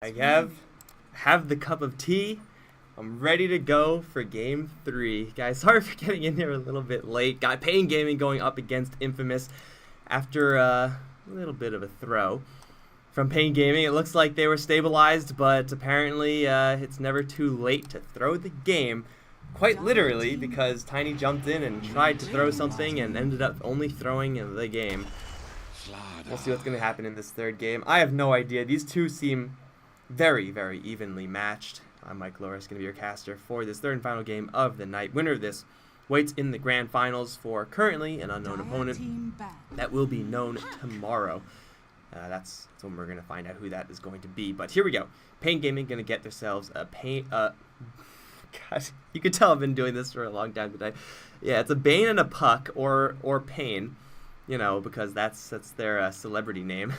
I have the cup of tea. I'm ready to go for game 3. Guys, sorry for getting in here a little bit late. Got paiN Gaming going up against Infamous after a little bit of a throw from paiN Gaming. It looks like they were stabilized, but apparently it's never too late to throw the game. Quite literally, because Tiny jumped in and tried to throw something and ended up only throwing the game. We'll see what's going to happen in this third game. I have no idea. These two seem very, very evenly matched. I'm Mike Loris, going to be your caster for this third and final game of the night. Winner of this waits in the grand finals for currently an unknown opponent that will be known tomorrow. That's when we're going to find out who that is going to be. But here we go. paiN Gaming going to get themselves a God, you can tell I've been doing this for a long time today. Yeah, it's a Bane and a Puck, or paiN. You know, because that's their celebrity name.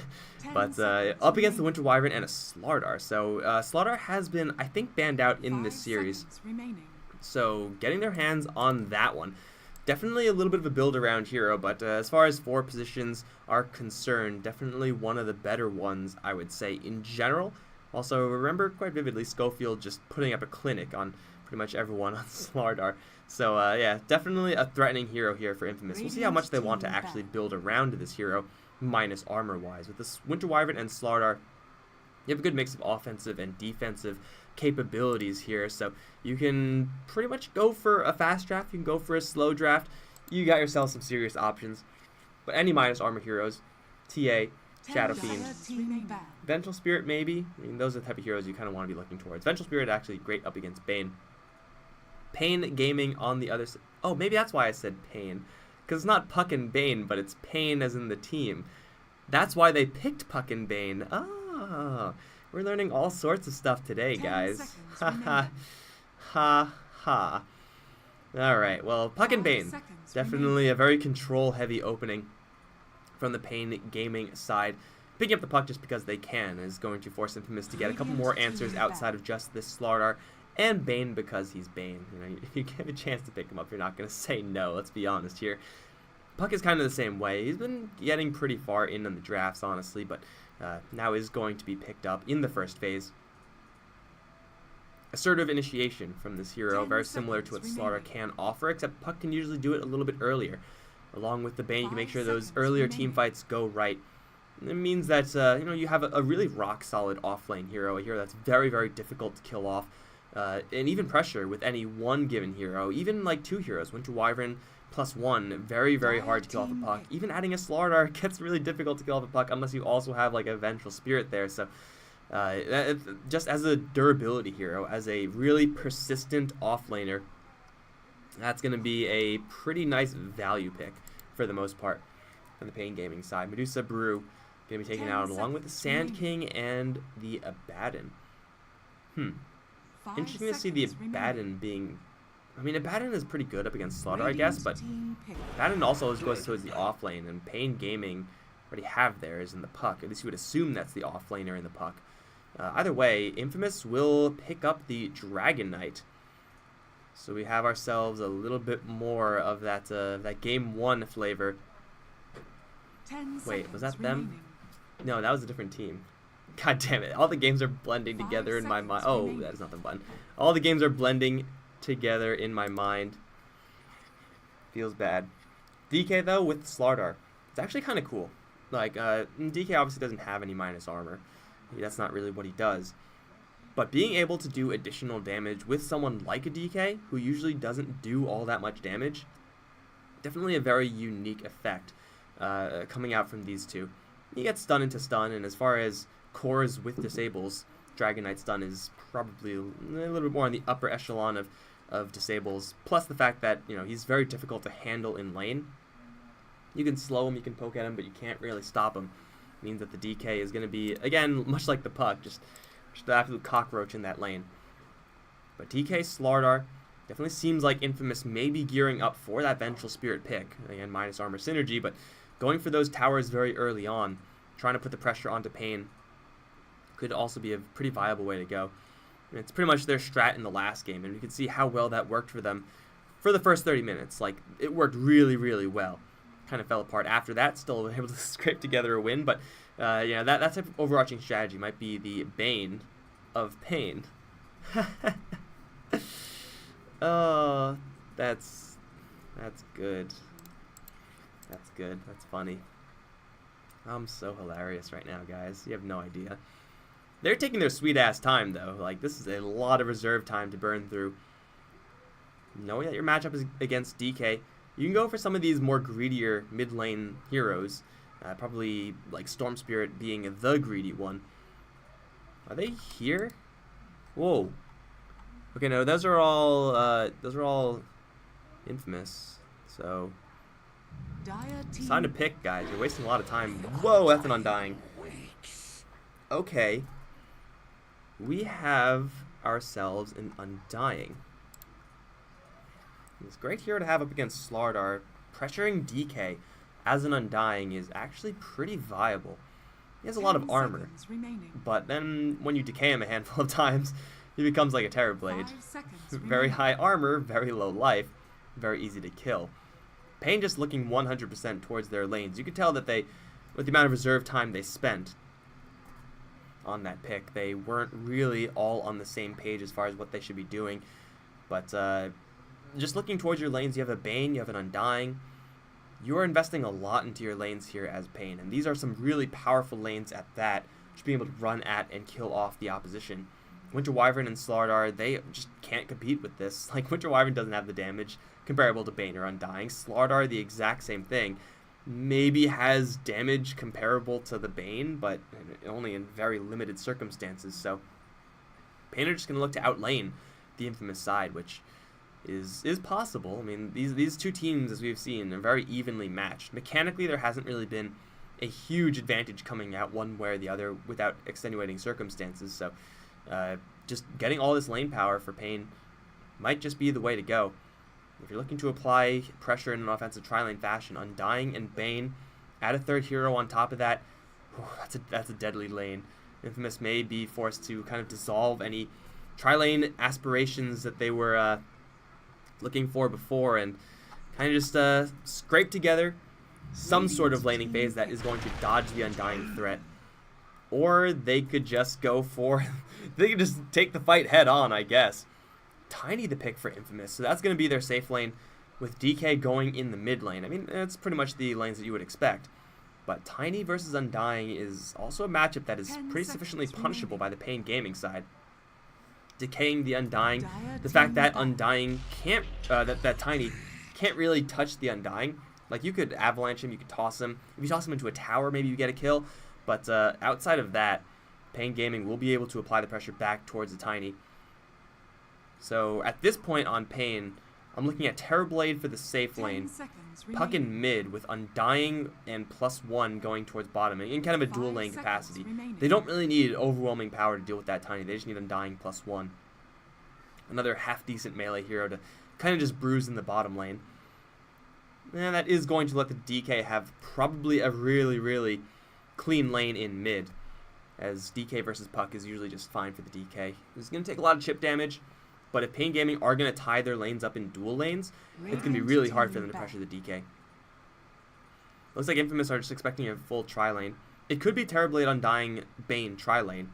But up against the Winter Wyvern and a StarLadder. So StarLadder has been, I think, banned out in this series. So getting their hands on that one. Definitely a little bit of a build around hero, but as far as 4 positions are concerned, definitely one of the better ones, I would say, in general. Also, remember quite vividly Schofield just putting up a clinic on pretty much everyone on StarLadder. So, yeah, definitely a threatening hero here for Infamous. We'll see how much they want to actually build around this hero, minus armor-wise. With this Winter Wyvern and StarLadder, you have a good mix of offensive and defensive capabilities here. So you can pretty much go for a fast draft. You can go for a slow draft. You got yourself some serious options. But any minus armor heroes, TA, Shadow Fiend, Vengeful Spirit maybe. I mean, those are the type of heroes you kind of want to be looking towards. Vengeful Spirit actually great up against Bane. paiN Gaming on the other side. Oh, maybe that's why I said paiN. Because it's not Puck and Bane, but it's paiN as in the team. That's why they picked Puck and Bane. Ah, we're learning all sorts of stuff today, guys. Ha ha. Ha ha. Alright, well, Puck and Bane. Definitely a very control-heavy opening from the paiN Gaming side. Picking up the Puck just because they can is going to force Infamous to get a couple more answers outside of just this StarLadder. And Bane because he's Bane. You know, if you give a chance to pick him up, you're not going to say no. Let's be honest here. Puck is kind of the same way. He's been getting pretty far in the drafts, honestly, but now is going to be picked up in the first phase. Assertive initiation from this hero, very similar to what StarLadder can offer, except Puck can usually do it a little bit earlier. Along with the Bane, you can make sure those earlier team fights go right. It means that you know, you have a really rock-solid off-lane hero, a hero that's very, very difficult to kill off. And even pressure with any one given hero, even like 2 heroes, Winter Wyvern +1, very, very hard to kill off a Puck. Even adding a StarLadder gets really difficult to kill off a Puck unless you also have like a Vengeful Spirit there. So just as a durability hero, as a really persistent offlaner, that's going to be a pretty nice value pick for the most part on the paiN Gaming side. Medusa Brew going to be taken out along with the Sand King and the Abaddon. Interesting to see the Abaddon being... I mean, Abaddon is pretty good up against StarLadder, I guess, but Abaddon also always goes towards the offlane, and paiN Gaming already have theirs in the Puck. At least you would assume that's the offlaner in the Puck. Either way, Infamous will pick up the Dragon Knight. So we have ourselves a little bit more of that Game 1 flavor. Wait, was that them? No, that was a different team. God damn it. All the games are blending together in my mind. Oh, that is not the button. All the games are blending together in my mind. Feels bad. DK, though, with StarLadder. It's actually kind of cool. Like, DK obviously doesn't have any minus armor. That's not really what he does. But being able to do additional damage with someone like a DK, who usually doesn't do all that much damage, definitely a very unique effect coming out from these two. You get stun into stun, and as far as cores with disables, Dragon Knight stun is probably a little bit more on the upper echelon of disables, plus the fact that, you know, he's very difficult to handle in lane. You can slow him, you can poke at him, but you can't really stop him. It means that the DK is going to be, again, much like the Puck, just the absolute cockroach in that lane. But DK StarLadder definitely seems like Infamous may be gearing up for that Vengeful Spirit pick. Again, minus armor synergy, but going for those towers very early on, trying to put the pressure onto paiN, could also be a pretty viable way to go. And it's pretty much their strat in the last game, and we can see how well that worked for them for the first 30 minutes. Like, it worked really, really well. kind of fell apart after that. Still able to scrape together a win, but yeah, that type of overarching strategy might be the bane of paiN. Oh, that's good. That's good. That's funny. I'm so hilarious right now, guys. You have no idea. They're taking their sweet ass time though. Like, this is a lot of reserve time to burn through. Knowing that your matchup is against DK, you can go for some of these more greedier mid lane heroes. Probably like Storm Spirit being the greedy one. Are they here? Whoa. Okay, no, those are all infamous. So it's time to pick, guys. You're wasting a lot of time. Whoa, that's an Undying. Okay. We have ourselves an Undying. It's a great hero to have up against StarLadder. Pressuring DK as an Undying is actually pretty viable. He has a lot of armor, but then when you decay him a handful of times, he becomes like a Terrorblade. Very high armor, very low life, very easy to kill. paiN just looking 100% towards their lanes. You could tell that they, with the amount of reserve time they spent on that pick, they weren't really all on the same page as far as what they should be doing. But just looking towards your lanes, you have a bane, you have an Undying. You are investing a lot into your lanes here as paiN, and these are some really powerful lanes at that, just being able to run at and kill off the opposition. Winter Wyvern and StarLadder, they just can't compete with this. Like, Winter Wyvern doesn't have the damage comparable to bane or Undying. StarLadder, the exact same thing. Maybe has damage comparable to the bane, but only in very limited circumstances. So paiN are just going to look to outlane the infamous side, which is possible. I mean, these two teams, as we've seen, are very evenly matched. Mechanically, there hasn't really been a huge advantage coming out one way or the other without extenuating circumstances. So just getting all this lane power for paiN might just be the way to go. If you're looking to apply pressure in an offensive tri-lane fashion, Undying and bane, add a third hero on top of that, that's a deadly lane. Infamous may be forced to kind of dissolve any tri-lane aspirations that they were looking for before, and kind of just scrape together some sort of laning phase that is going to dodge the Undying threat. Or they could just go for they could just take the fight head on, I guess. Tiny the pick for Infamous, so that's going to be their safe lane, with DK going in the mid lane. I mean, that's pretty much the lanes that you would expect. But Tiny versus Undying is also a matchup that is pretty sufficiently punishable by the paiN Gaming side. Decaying the Undying, the fact that Undying can't, that Tiny can't really touch the Undying. Like, you could avalanche him, you could toss him. If you toss him into a tower, maybe you get a kill. But outside of that, paiN Gaming will be able to apply the pressure back towards the Tiny. So at this point on paiN, I'm looking at Terrorblade for the safe lane, Puck in mid with Undying and +1 going towards bottom in kind of a dual lane capacity. They don't really need overwhelming power to deal with that Tiny. They just need Undying +1. Another half-decent melee hero to kind of just bruise in the bottom lane. And that is going to let the DK have probably a really, really clean lane in mid, as DK versus Puck is usually just fine for the DK. It's going to take a lot of chip damage, but if paiN Gaming are going to tie their lanes up in dual lanes, it's going to be really hard for them to pressure the DK. Looks like Infamous are just expecting a full tri-lane. It could be Terrorblade Undying bane tri-lane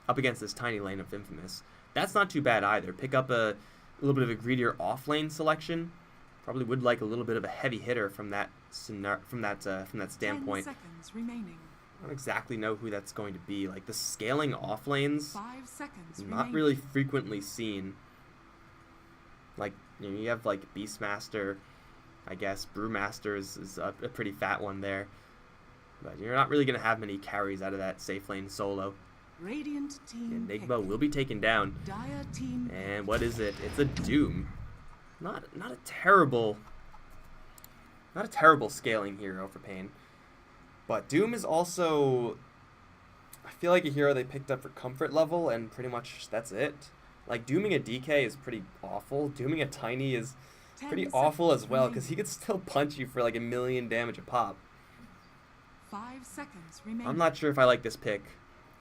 up against this tiny lane of Infamous. That's not too bad either. Pick up a little bit of a greedier off-lane selection. Probably would like a little bit of a heavy hitter from that standpoint. I don't exactly know who that's going to be. Like, the scaling off lanes, not really frequently seen. Like, you know, you have like Beastmaster, I guess. Brewmaster is a pretty fat one there. But you're not really going to have many carries out of that safe lane solo. Radiant team Enigma will be taken down. And what is it? It's a Doom. Not a terrible scaling hero for paiN. But Doom is also, I feel like, a hero they picked up for comfort level, and pretty much that's it. Like, dooming a DK is pretty awful. Dooming a Tiny is pretty awful as well, because he could still punch you for like 1,000,000 damage a pop. 5 seconds remaining. I'm not sure if I like this pick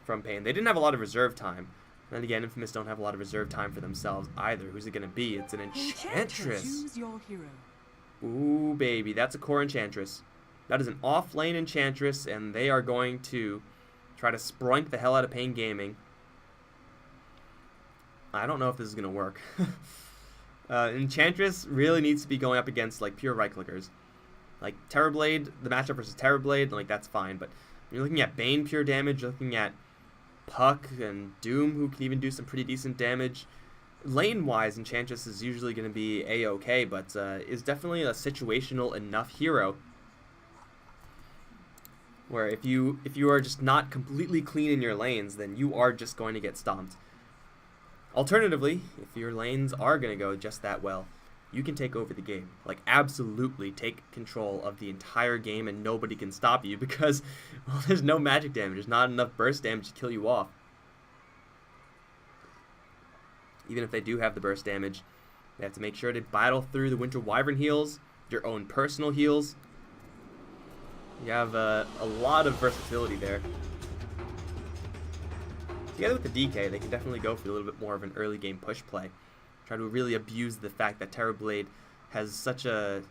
from paiN. They didn't have a lot of reserve time. And then again, Infamous don't have a lot of reserve time for themselves either. Who's it going to be? It's an Enchantress. Choose your hero. Ooh, baby. That's a core Enchantress. That is an off-lane Enchantress, and they are going to try to sproink the hell out of paiN Gaming. I don't know if this is going to work. Enchantress really needs to be going up against, like, pure right-clickers. Like, Terrorblade, the matchup versus Terrorblade, like, that's fine. But when you're looking at Bane pure damage, you're looking at Puck and Doom, who can even do some pretty decent damage. Lane-wise, Enchantress is usually going to be A-okay, but is definitely a situational enough hero where if you are just not completely clean in your lanes, then you are just going to get stomped. Alternatively, if your lanes are going to go just that well, you can take over the game. Like, absolutely take control of the entire game and nobody can stop you because, well, there's no magic damage. There's not enough burst damage to kill you off. Even if they do have the burst damage, they have to make sure to battle through the Winter Wyvern heals, your own personal heals. You have a lot of versatility there. Together with the DK, they can definitely go for a little bit more of an early game push play. Try to really abuse the fact that Terrorblade has such a,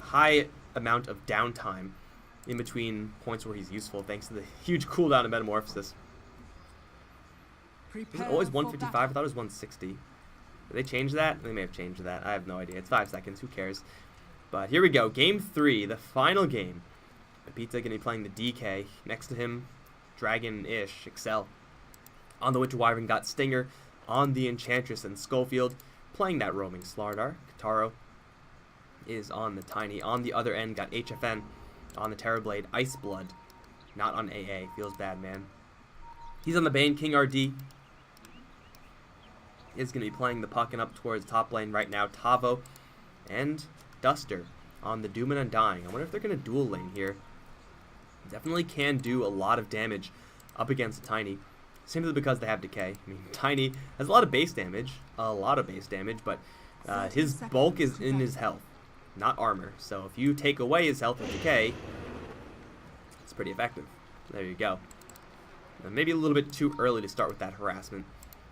high amount of downtime in between points where he's useful, thanks to the huge cooldown of Metamorphosis. Is it always 155? I thought it was 160. Did they change that? They may have changed that. I have no idea. It's 5 seconds. Who cares? But here we go. Game 3, the final game. Pepita going to be playing the DK. Next to him, Dragon-ish, Excel. On the Winter Wyvern got Stinger. On the Enchantress and Schofield, playing that roaming StarLadder. Kataro is on the Tiny. On the other end, got HFN. On the Terrorblade, Iceblood. Not on AA. Feels bad, man. He's on the Bane. King RD is going to be playing the Puck and up towards top lane right now. Tavo and Duster on the Doom and Undying. I wonder if they're going to dual lane here. Definitely can do a lot of damage up against Tiny. Simply because they have Decay. I mean, Tiny has a lot of base damage. But his bulk is in his health, not armor. So if you take away his health with Decay, it's pretty effective. There you go. Maybe a little bit too early to start with that harassment.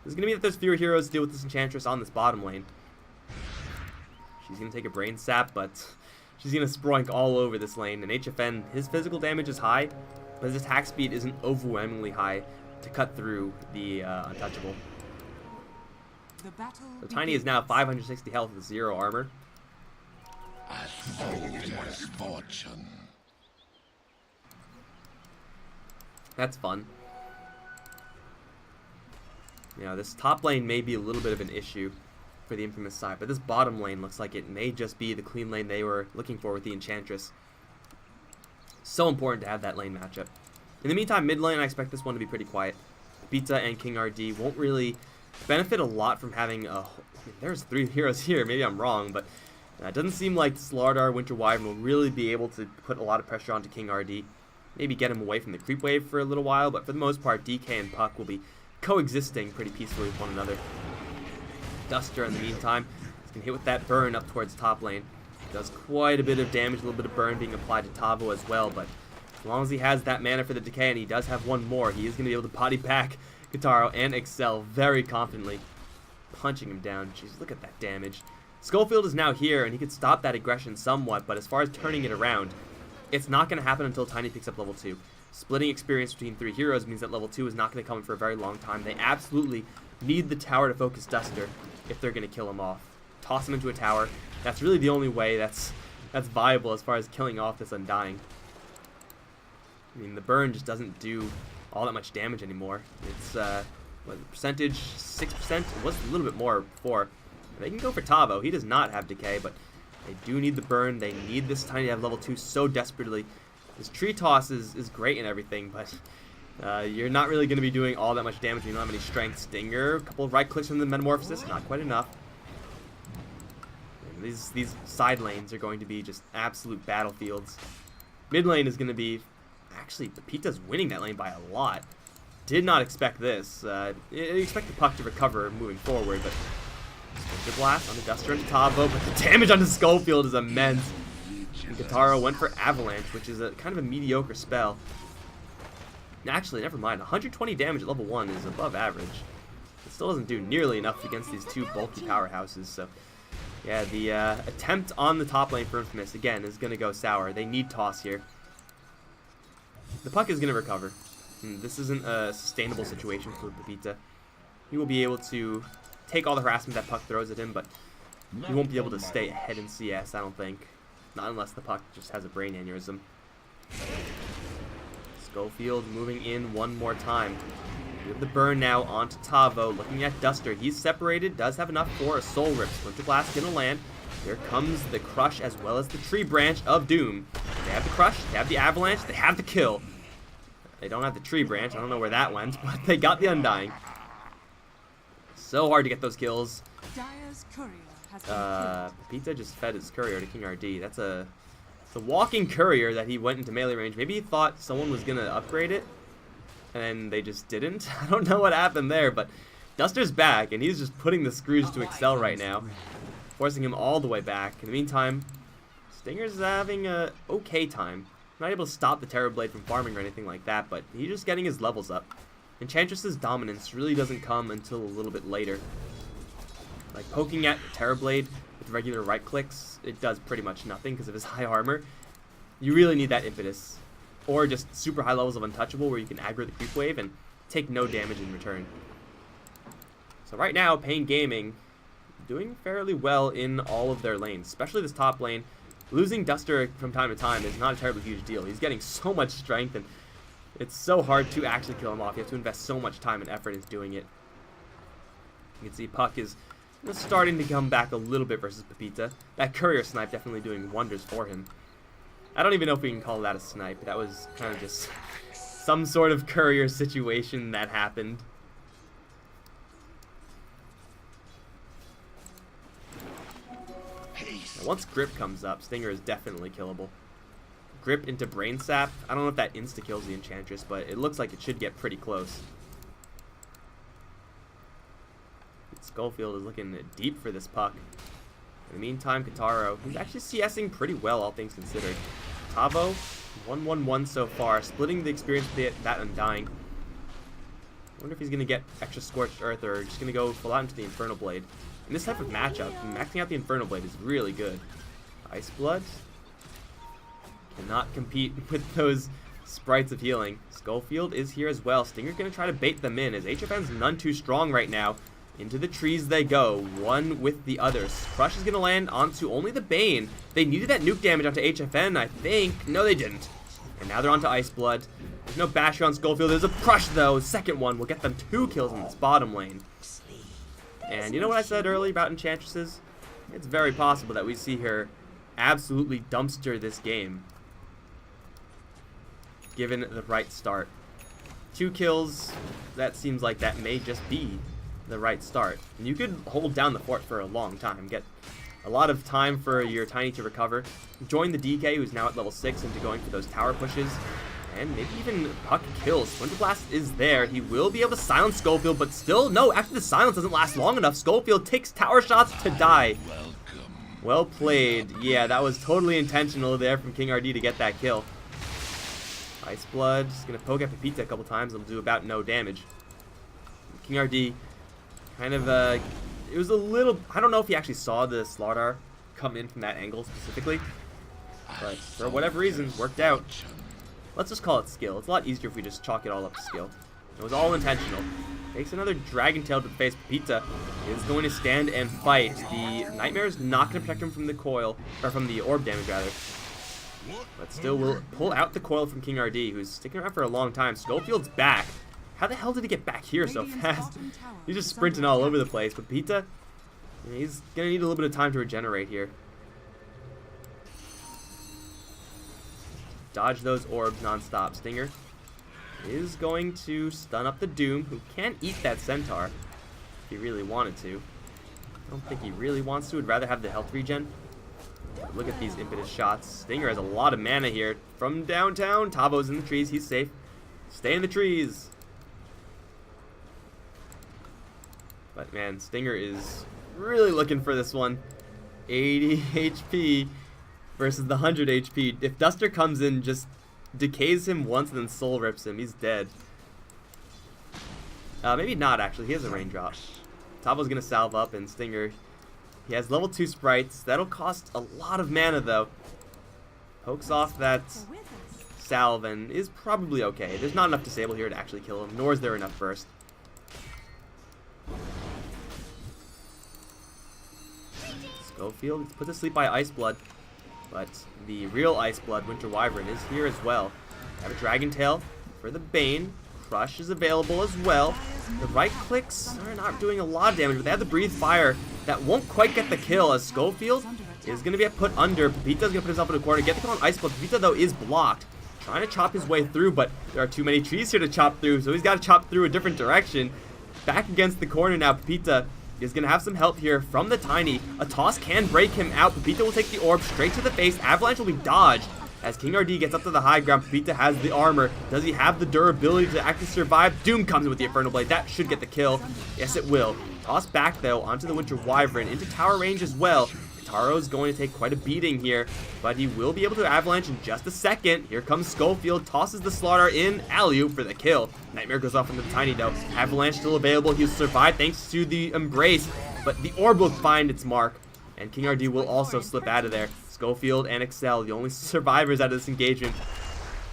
This is going to mean that there's fewer heroes to deal with this Enchantress on this bottom lane. She's going to take a Brain Sap, but she's going to sproink all over this lane. And HFN, his physical damage is high, but his attack speed isn't overwhelmingly high to cut through the untouchable. So Tiny is now 560 health with 0 armor. I fold misfortune. That's fun. This top lane may be a little bit of an issue for the Infamous side, but this bottom lane looks like it may just be the clean lane they were looking for with the Enchantress. So important to have that lane matchup. In the meantime, mid lane, I expect this one to be pretty quiet. Pizza and King RD won't really benefit a lot from having a... There's 3 heroes here. Maybe I'm wrong, but it doesn't seem like StarLadder Winter Wyvern will really be able to put a lot of pressure onto King RD. Maybe get him away from the creep wave for a little while, but for the most part, DK and Puck will be coexisting pretty peacefully with one another. Duster, in the meantime, is going to hit with that burn up towards top lane. Does quite a bit of damage, a little bit of burn being applied to Tavo as well, but as long as he has that mana for the Decay, and he does have one more, he is going to be able to body back Kataro and Excel very confidently, punching him down. Jeez, look at that damage. Schofield is now here, and he could stop that aggression somewhat, but as far as turning it around, it's not going to happen until Tiny picks up level 2. Splitting experience between 3 heroes means that level 2 is not going to come for a very long time. They absolutely need the tower to focus Duster if they're going to kill him off. Toss him into a tower. That's really the only way that's viable as far as killing off this Undying. I mean, the burn just doesn't do all that much damage anymore. It's, what percentage? 6%? It was a little bit more before. They can go for Tavo. He does not have Decay, but they do need the burn. They need this Tiny to have level 2 so desperately. This Tree Toss is great and everything, but you're not really going to be doing all that much damage. You don't have any strength. Stinger, a couple of right clicks from the Metamorphosis, not quite enough. And these side lanes are going to be just absolute battlefields. Mid lane is going to be... Actually, Pepita's winning that lane by a lot. Did not expect this. Expect the Puck to recover moving forward, but... Splinter Blast on the Duster and Tavo, but the damage on the Schofield is immense. And Kataro went for Avalanche, which is a kind of a mediocre spell. Actually, never mind. 120 damage at level 1 is above average. It still doesn't do nearly enough against these 2 bulky powerhouses, so Yeah, the attempt on the top lane for Infamous, again, is going to go sour. They need toss here. The puck is going to recover. This isn't a sustainable situation for paiN. He will be able to take all the harassment that puck throws at him, but he won't be able to stay ahead in CS, I don't think. Not unless the puck just has a brain aneurysm. Schofield moving in one more time. We have the burn now onto Tavo, looking at Duster. He's separated, does have enough for a Soul Rip. Splinter Blast gonna land. Here comes the Crush as well as the Tree Branch of Doom. They have the Crush, they have the Avalanche, they have the kill. They don't have the Tree Branch, I don't know where that went, but they got the Undying. So hard to get those kills. Dire's courier has been paiN just fed his courier to King RD. That's a walking courier that he went into melee range. Maybe he thought someone was gonna upgrade it, and they just didn't. I don't know what happened there, but Duster's back, and he's just putting the screws to excel right now, forcing him all the way back. In the meantime, Stinger's having a okay time. Not able to stop the Terrorblade from farming or anything like that, but he's just getting his levels up. Enchantress's dominance really doesn't come until a little bit later. Like poking at Terrorblade with regular right clicks, it does pretty much nothing because of his high armor. You really need that impetus. Or just super high levels of Untouchable where you can aggro the creep wave and take no damage in return. So right now, paiN Gaming doing fairly well in all of their lanes, especially this top lane. Losing Duster from time to time is not a terribly huge deal. He's getting so much strength, and it's so hard to actually kill him off. You have to invest so much time and effort into doing it. You can see Puck is starting to come back a little bit versus paiN. That courier snipe definitely doing wonders for him. I don't even know if we can call that a snipe. That was kind of just some sort of courier situation that happened. Now, once Grip comes up, Stinger is definitely killable. Grip into Brain Sap. I don't know if that insta-kills the Enchantress, but it looks like it should get pretty close. Schofield is looking deep for this puck. In the meantime, Kataro, who's actually CSing pretty well, all things considered. Tavo, 1-1-1 so far, splitting the experience with that Undying. I wonder if he's going to get extra Scorched Earth or just going to go full out into the Infernal Blade. In this type of matchup, maxing out the Infernal Blade is really good. Ice Blood cannot compete with those sprites of healing. Schofield is here as well. Stinger's going to try to bait them in as HFN's none too strong right now. Into the trees they go, one with the others. Crush is going to land onto only the Bane. They needed that nuke damage onto HFN, I think. No, they didn't. And now they're onto Ice Blood. There's no Basher on Schofield. There's a Crush, though. Second one will get them 2 kills in this bottom lane. And you know what I said earlier about Enchantresses? It's very possible that we see her absolutely dumpster this game, given the right start. 2 kills, that seems like that may just be the right start. And you could hold down the fort for a long time, get a lot of time for your Tiny to recover, join the DK who's now at level 6 into going for those tower pushes, and maybe even Puck kills. Splinter Blast is there. He will be able to silence Schofield, but still, no, actually the silence doesn't last long enough. Schofield takes tower shots to die. Well played. Yeah, that was totally intentional there from King RD to get that kill. Ice Blood is going to poke at paiN a couple times. It'll do about no damage. King RD kind of, it was a little, I don't know if he actually saw the StarLadder come in from that angle specifically, but for whatever reason, worked out. Let's just call it skill. It's a lot easier if we just chalk it all up to skill. It was all intentional. Takes another Dragon Tail to the face. paiN is going to stand and fight. The Nightmare is not going to protect him from the coil, or from the orb damage rather. But still will pull out the coil from King RD, who's sticking around for a long time. Schofield's back. How the hell did he get back here so fast? He's just sprinting all over the place. But paiN, he's going to need a little bit of time to regenerate here. Dodge those orbs non-stop. Stinger is going to stun up the Doom, who can't eat that Centaur if he really wanted to. I don't think he really wants to. Would rather have the health regen. Look at these impetus shots. Stinger has a lot of mana here. From downtown, Tavo's in the trees. He's safe. Stay in the trees. But man, Stinger is really looking for this one. 80 HP versus the 100 HP. If Duster comes in, just decays him once and then soul rips him, he's dead. Maybe not actually. He has a raindrop. Tavo's gonna salve up, and Stinger, He has level 2 sprites. That'll cost a lot of mana, though. Pokes off that salve and is probably okay. There's not enough disable here to actually kill him, nor is there enough burst. Schofield gets put to sleep by Ice Blood, but the real Ice Blood, Winter Wyvern, is here as well. Have a Dragon Tail for the Bane. Crush is available as well. The right clicks are not doing a lot of damage, but they have the Breathe Fire that won't quite get the kill, as Schofield is going to get put under. Pepita's going to put himself in a corner, get the kill on Ice Blood. Pepita, though, is blocked, trying to chop his way through, but there are too many trees here to chop through, so he's got to chop through a different direction. Back against the corner now. Pepita is going to have some help here from the Tiny. A toss can break him out. Pepita will take the orb straight to the face. Avalanche will be dodged. As King RD gets up to the high ground, Pepita has the armor. Does he have the durability to actually survive? Doom comes in with the Infernal Blade. That should get the kill. Yes, it will. Toss back, though, onto the Winter Wyvern, into tower range as well. Kitaro is going to take quite a beating here, but he will be able to avalanche in just a second. Here comes Schofield, tosses the StarLadder in, alley-oop for the kill. Nightmare goes off into the Tiny, though. Avalanche still available. He'll survive thanks to the Embrace, but the orb will find its mark, and King RD will also slip out of there. Schofield and Excel, the only survivors out of this engagement.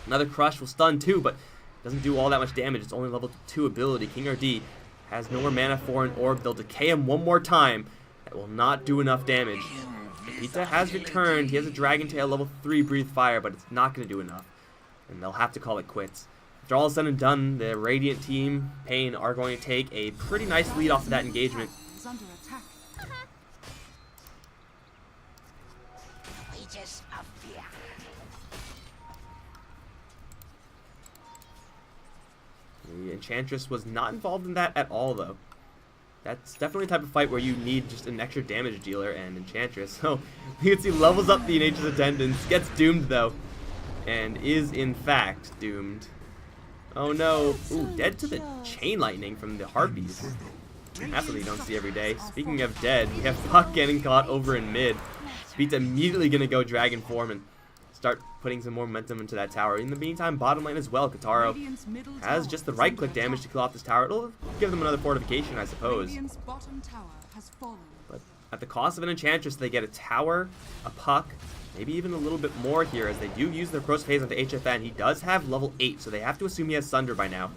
Another Crush will stun too, but doesn't do all that much damage. It's only level 2 ability. King RD has no more mana for an orb. They'll decay him one more time. That will not do enough damage. Pepita has returned. He has a Dragon Tail level 3 Breathe Fire, but it's not going to do enough. And they'll have to call it quits. After all is said and done, the Radiant team, paiN, are going to take a pretty nice lead off of that engagement. The Enchantress was not involved in that at all, though. That's definitely a type of fight where you need just an extra damage dealer and Enchantress. So you can see levels up the Nature's Attendance, gets doomed though, and is in fact doomed. Oh no. Ooh, dead to the Chain Lightning from the Harpies. That's what you don't see every day. Speaking of dead, we have Puck getting caught over in mid. Beat's immediately going to go Dragon Form and start putting some more momentum into that tower. In the meantime, bottom lane as well, Kitaro has just the right click damage to kill off this tower. It'll give them another fortification, I suppose. But at the cost of an Enchantress, they get a tower, a Puck, maybe even a little bit more here, as they do use their Cross Phase onto HFN. He does have level 8, so they have to assume he has Sunder by now.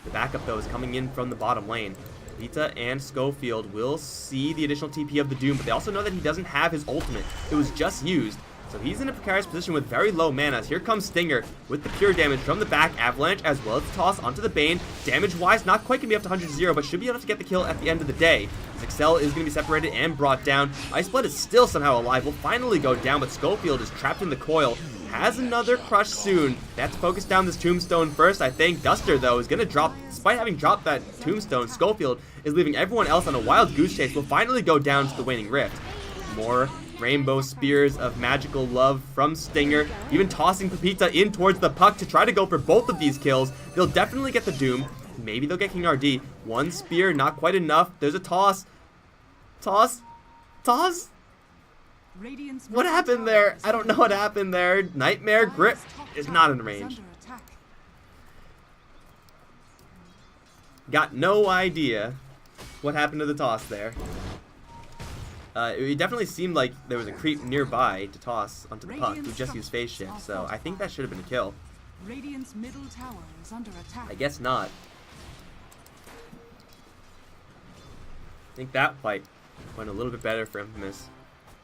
The backup, though, is coming in from the bottom lane. Pepita and Schofield will see the additional TP of the Doom, but they also know that he doesn't have his ultimate. It was just used. So he's in a precarious position with very low mana. Here comes Stinger with the pure damage from the back. Avalanche as well as the toss onto the Bane. Damage-wise, not quite going to be up to 100-0, but should be able to get the kill at the end of the day. Excel is going to be separated and brought down. Ice Blood is still somehow alive. Will finally go down, but Schofield is trapped in the coil. Has another Crush soon. They have to focus down this Tombstone first, I think. Duster, though, is going to drop. Despite having dropped that Tombstone, Schofield is leaving everyone else on a wild goose chase. Will finally go down to the Waning Rift. More Rainbow Spears of Magical Love from Stinger, even tossing Pepita in towards the Puck to try to go for both of these kills. They'll definitely get the Doom. Maybe they'll get King RD. One spear, not quite enough. There's a toss. Toss. Toss. What happened there? I don't know what happened there. Nightmare Grip is not in range. Got no idea what happened to the toss there. It definitely seemed like there was a creep nearby to toss onto the Puck who just used phase shift, so I think that should have been a kill. Radiant's middle tower is under attack. I guess not. I think that fight went a little bit better for Infamous.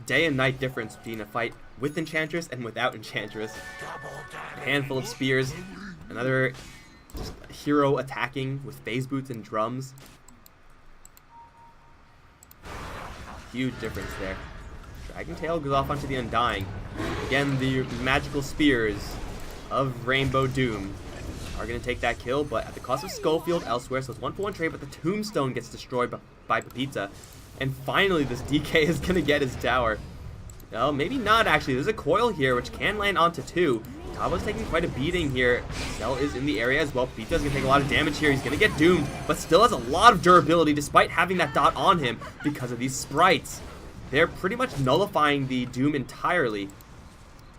Day and night difference between a fight with Enchantress and without Enchantress. A handful of spears, another just hero attacking with phase boots and drums. Huge difference there. Dragon Tail goes off onto the Undying. Again, the magical spears of Rainbow Doom are going to take that kill, but at the cost of Schofield elsewhere, so it's 1-for-1 trade, but the Tombstone gets destroyed by Pepita. And finally, this DK is going to get his tower. Well, maybe not, actually. There's a coil here, which can land onto 2. Tabo's taking quite a beating here. Cell is in the area as well. Pepita's going to take a lot of damage here. He's going to get doomed, but still has a lot of durability despite having that dot on him because of these sprites. They're pretty much nullifying the Doom entirely.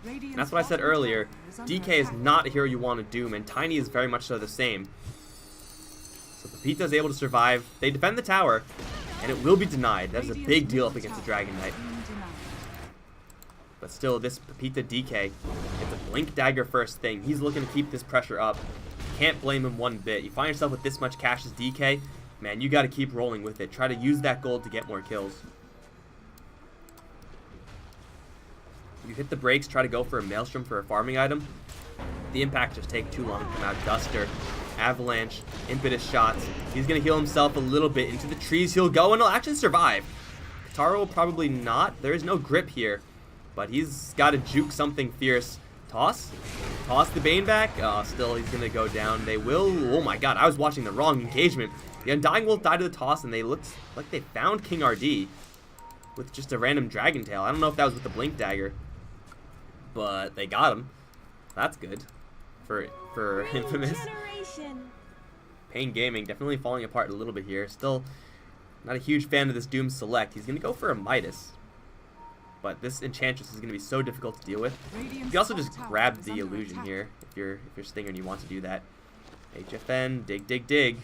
And that's what I said earlier. DK is not a hero you want to Doom, and Tiny is very much so the same. So Pepita is able to survive. They defend the tower. And it will be denied. That is a big deal up against the Dragon Knight. But still, this paiN DK, it's a Blink Dagger first thing. He's looking to keep this pressure up. Can't blame him one bit. You find yourself with this much cash as DK, man, you got to keep rolling with it. Try to use that gold to get more kills. You hit the brakes, try to go for a Maelstrom for a farming item. The impacts just take too long to come out. Duster, Avalanche, Impetus shots. He's going to heal himself a little bit. Into the trees he'll go, and he'll actually survive. Katara will probably not. There is no grip here, but he's got to juke something fierce. Toss? Toss the Bane back? Still, he's going to go down. They will... Oh my god, I was watching the wrong engagement. The Undying Wolf died to the toss, and they looked like they found King RD with just a random Dragon Tail. I don't know if that was with the Blink Dagger, but they got him. That's good for Infamous. paiN Gaming definitely falling apart a little bit here. Still not a huge fan of this Doom Select. He's going to go for a Midas, but this Enchantress is going to be so difficult to deal with. You can also just grab the illusion here if you're Stinger and you want to do that. HFN, dig.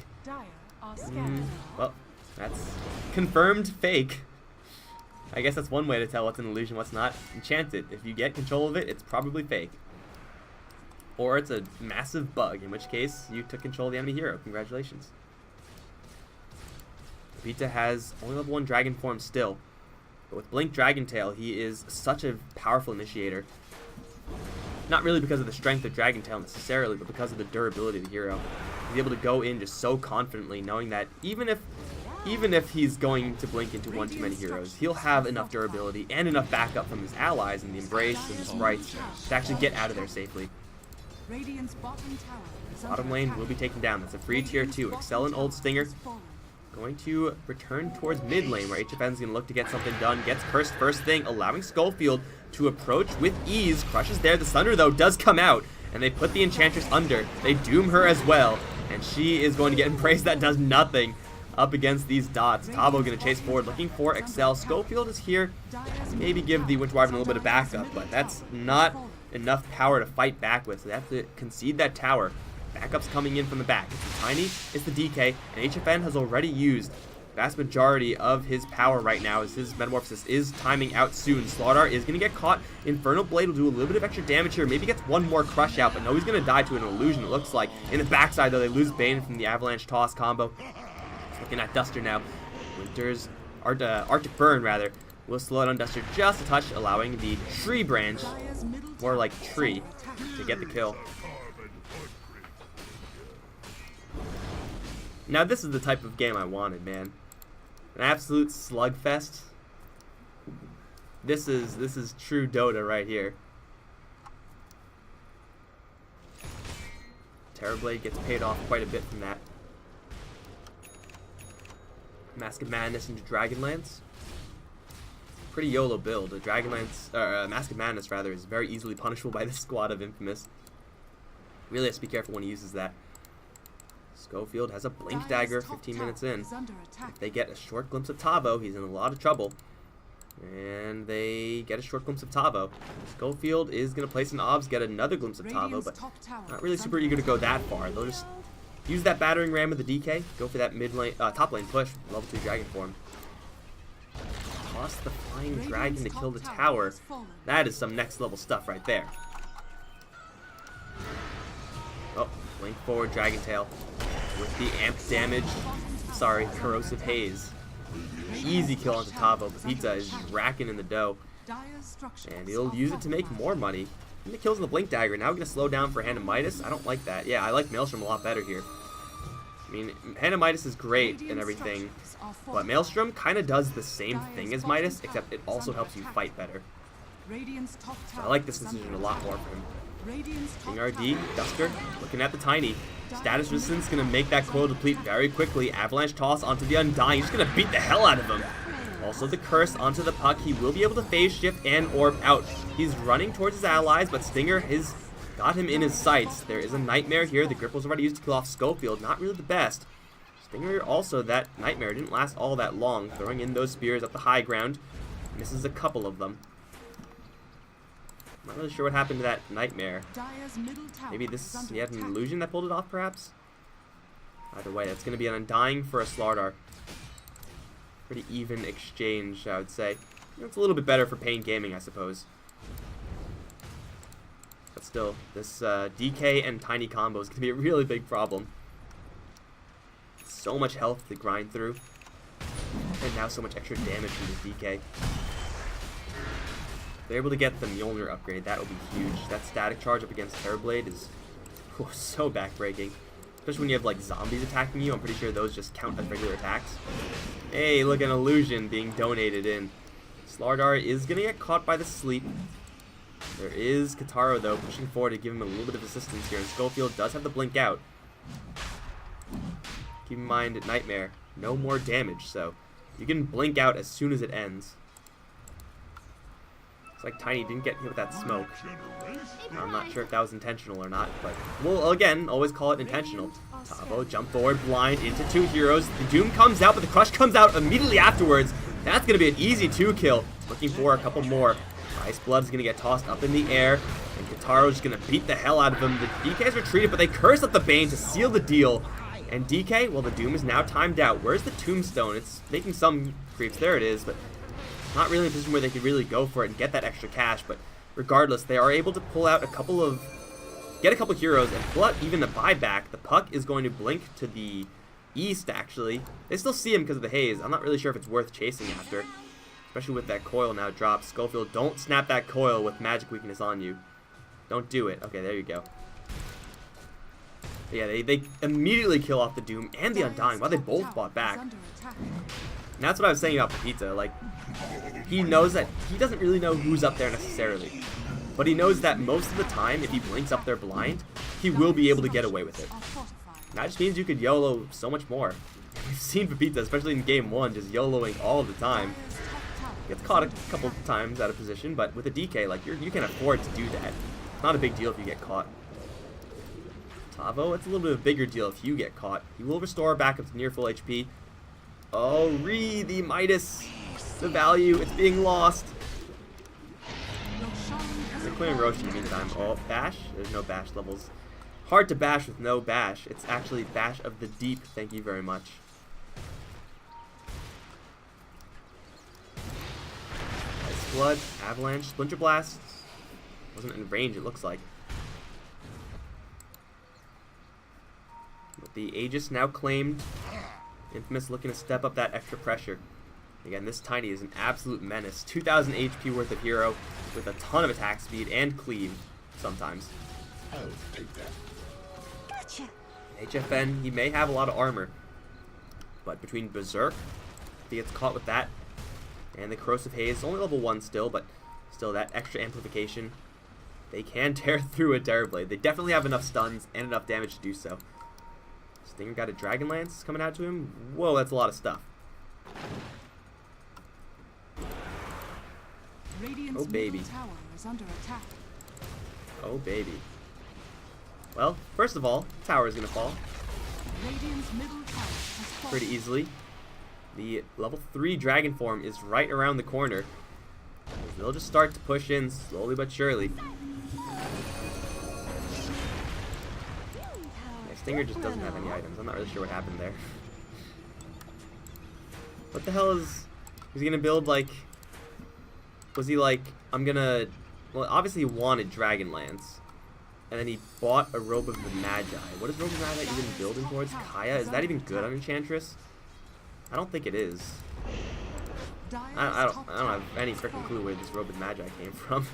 Well, that's confirmed fake. I guess that's one way to tell what's an illusion, what's not. Enchant it. If you get control of it, it's probably fake. Or it's a massive bug, in which case you took control of the enemy hero. Congratulations. paiN has only level 1 dragon form still, but with Blink Dragon Tail, he is such a powerful initiator. Not really because of the strength of Dragon Tail necessarily, but because of the durability of the hero. He's able to go in just so confidently, knowing that even if he's going to blink into one too many heroes, he'll have enough durability and enough backup from his allies and the Embrace and the Sprites to actually get out of there safely. Bottom lane will be taken down. That's a free tier 2. Excel and Old Stinger going to return towards mid lane, where HFN is going to look to get something done. Gets cursed first thing, allowing Skullfield to approach with ease. Crushes there. The Thunder, though, does come out, and they put the Enchantress under. They doom her as well, and she is going to get Embrace. That does nothing up against these dots. Tavo going to chase forward, looking for Excel. Skullfield is here. Maybe give the Winter Wyvern a little bit of backup, but that's not enough power to fight back with, so they have to concede that tower. Backup's coming in from the back. It's the Tiny, it's the DK, and HFN has already used the vast majority of his power right now, as his Metamorphosis is timing out soon. StarLadder is going to get caught. Infernal Blade will do a little bit of extra damage here. Maybe gets one more crush out, but no, he's going to die to an illusion, it looks like. In the backside, though, they lose Bane from the Avalanche Toss combo. Looking at Duster now. Winter's Arctic Burn, rather, will slow down Duster just a touch, allowing the Tree Branch, more like Tree, to get the kill. Now this is the type of game I wanted, man. An absolute slugfest. This is true Dota right here. Terrorblade gets paid off quite a bit from that. Mask of Madness into Dragonlance. Pretty YOLO build. Mask of Madness, rather, is very easily punishable by this squad of Infamous. Really has to be careful when he uses that. Schofield has a Blink Dagger 15 minutes in. If they get a short glimpse of Tavo, he's in a lot of trouble. And they get a short glimpse of Tavo. Schofield is going to place an obs, get another glimpse of Tavo, but not really super eager to go that far. They'll just use that battering ram with the DK, go for that mid lane, top lane push, level 2 dragon form. Toss the Flying Dragon to kill the tower. That is some next level stuff right there. Oh, link forward Dragon Tail with the amp damage. Sorry, Corrosive Haze. Easy kill onto Tavo, but paiN is just racking in the dough. And he'll use it to make more money. And the kills in the Blink Dagger. Now we're going to slow down for Hand of Midas. I don't like that. Yeah, I like Maelstrom a lot better here. I mean, Hand of Midas is great and everything, but Maelstrom kind of does the same thing as Midas, except it also helps you fight better. So I like this decision a lot more for him. King RD, Duster, looking at the Tiny. Status Resistance going to make that coil deplete very quickly. Avalanche Toss onto the Undying. He's going to beat the hell out of him. Also the Curse onto the Puck. He will be able to phase shift and orb out. He's running towards his allies, but Stinger has got him in his sights. There is a Nightmare here. The grip was already used to kill off Schofield. Not really the best. Stinger also, that Nightmare didn't last all that long. Throwing in those spears up the high ground. Misses a couple of them. Not really sure what happened to that Nightmare. Maybe he had an illusion that pulled it off, perhaps? Either way, that's going to be an Undying for a StarLadder. Pretty even exchange, I would say. It's a little bit better for paiN Gaming, I suppose. But still, this DK and Tiny combo is going to be a really big problem. So much health to grind through. And now so much extra damage from this DK. If they're able to get the Mjolnir upgrade, that will be huge. That static charge up against Terrorblade is so backbreaking. Especially when you have like zombies attacking you. I'm pretty sure those just count as regular attacks. Hey, look, an illusion being donated in. StarLadder is going to get caught by the sleep. There is Kataro, though, pushing forward to give him a little bit of assistance here. And Schofield does have the blink out. Keep in mind, Nightmare, no more damage, so you can blink out as soon as it ends. It's like Tiny didn't get hit with that smoke. I'm not sure if that was intentional or not, but we'll, again, always call it intentional. Tavo, jump forward, blind into two heroes. The Doom comes out, but the Crush comes out immediately afterwards. That's going to be an easy 2-kill. Looking for a couple more. Ice Blood's going to get tossed up in the air, and Kataro's going to beat the hell out of him. The DK's retreated, but they curse up the Bane to seal the deal. And DK, well, the Doom is now timed out. Where's the Tombstone? It's making some creeps. There it is, but not really in a position where they could really go for it and get that extra cash. But regardless, they are able to pull out get a couple heroes and pull out even a buyback. The Puck is going to blink to the east, actually. They still see him because of the haze. I'm not really sure if it's worth chasing after, especially with that coil now dropped. Schofield, don't snap that coil with magic weakness on you. Don't do it. Okay, there you go. Yeah, they immediately kill off the Doom and the Undying. Wow, they both bought back. And that's what I was saying about Pepita. Like, he knows that he doesn't really know who's up there necessarily. But he knows that most of the time, if he blinks up there blind, he will be able to get away with it. And that just means you could YOLO so much more. We've seen Pepita, especially in game 1, just YOLOing all the time. Gets caught a couple times out of position, but with a DK, like, you can afford to do that. It's not a big deal if you get caught. Tavo, it's a little bit of a bigger deal if you get caught. He will restore back up to near full HP. Oh, the Midas. The value, it's being lost. They're clearing Roshi in the meantime. Oh, bash? There's no bash levels. Hard to bash with no bash. It's actually bash of the deep. Thank you very much. Ice Blood, Avalanche, Splinter Blast. Wasn't in range, it looks like. With the Aegis now claimed, Infamous looking to step up that extra pressure. Again, this Tiny is an absolute menace. 2,000 HP worth of hero with a ton of attack speed and cleave sometimes. I'll take that. Gotcha. HFN, he may have a lot of armor, but between Berserk, if he gets caught with that, and the Corrosive Haze, only level 1 still, but still that extra amplification, they can tear through a Terrorblade. They definitely have enough stuns and enough damage to do so. Stinger got a Dragon Lance coming out to him. Whoa, that's a lot of stuff. Oh, baby. Oh, baby. Well, first of all, tower is going to fall pretty easily. The level 3 Dragon Form is right around the corner. They'll just start to push in slowly but surely. Stinger just doesn't have any items. I'm not really sure what happened there. What the hell is... He's gonna build, like... Was he like, I'm gonna... Well, obviously he wanted Dragonlance. And then he bought a Robe of the Magi. What is Robe of the Magi even building towards? Kaya? Is that even good on Enchantress? I don't think it is. I don't have any freaking clue where this Robe of the Magi came from.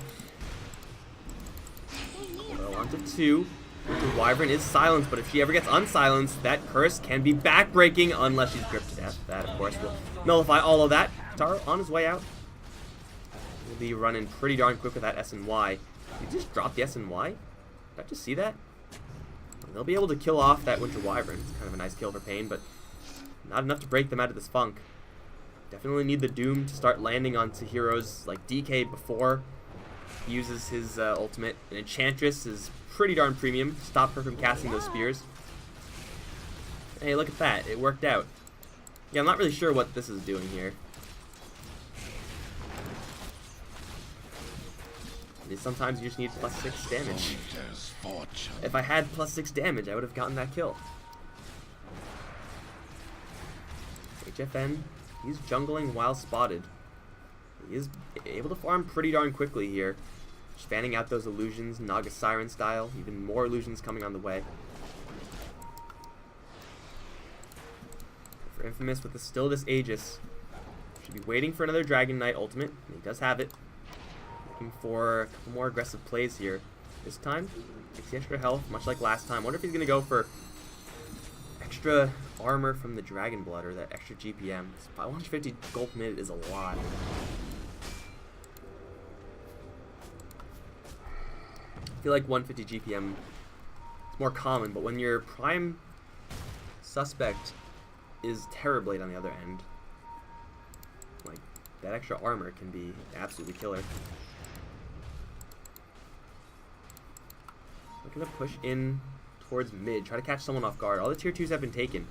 Well, on to 2. The Wyvern is silenced, but if she ever gets unsilenced, that curse can be backbreaking unless she's gripped to death. That, of course, will nullify all of that. Taro on his way out. He'll be running pretty darn quick with that S and Y. Did he just drop the S and Y? Did I just see that? They'll be able to kill off that Winter Wyvern. It's kind of a nice kill for paiN, but not enough to break them out of this funk. Definitely need the Doom to start landing onto heroes like DK before he uses his ultimate. And Enchantress is pretty darn premium. Stop her from casting those spears. Hey, look at that. It worked out. Yeah, I'm not really sure what this is doing here. Sometimes you just need +6 damage. If I had +6 damage, I would have gotten that kill. HFN He's jungling while spotted. He is able to farm pretty darn quickly here. Just fanning out those illusions, Naga Siren style. Even more illusions coming on the way. For Infamous with still this Aegis. Should be waiting for another Dragon Knight ultimate. And he does have it. Looking for a couple more aggressive plays here. This time, takes the extra health, much like last time. Wonder if he's going to go for extra armor from the Dragon Blood or that extra GPM. 150 gold per minute is a lot. I feel like 150 GPM is more common, but when your prime suspect is Terrorblade on the other end, like, that extra armor can be absolutely killer. Looking to push in towards mid, try to catch someone off guard. All the tier 2s have been taken.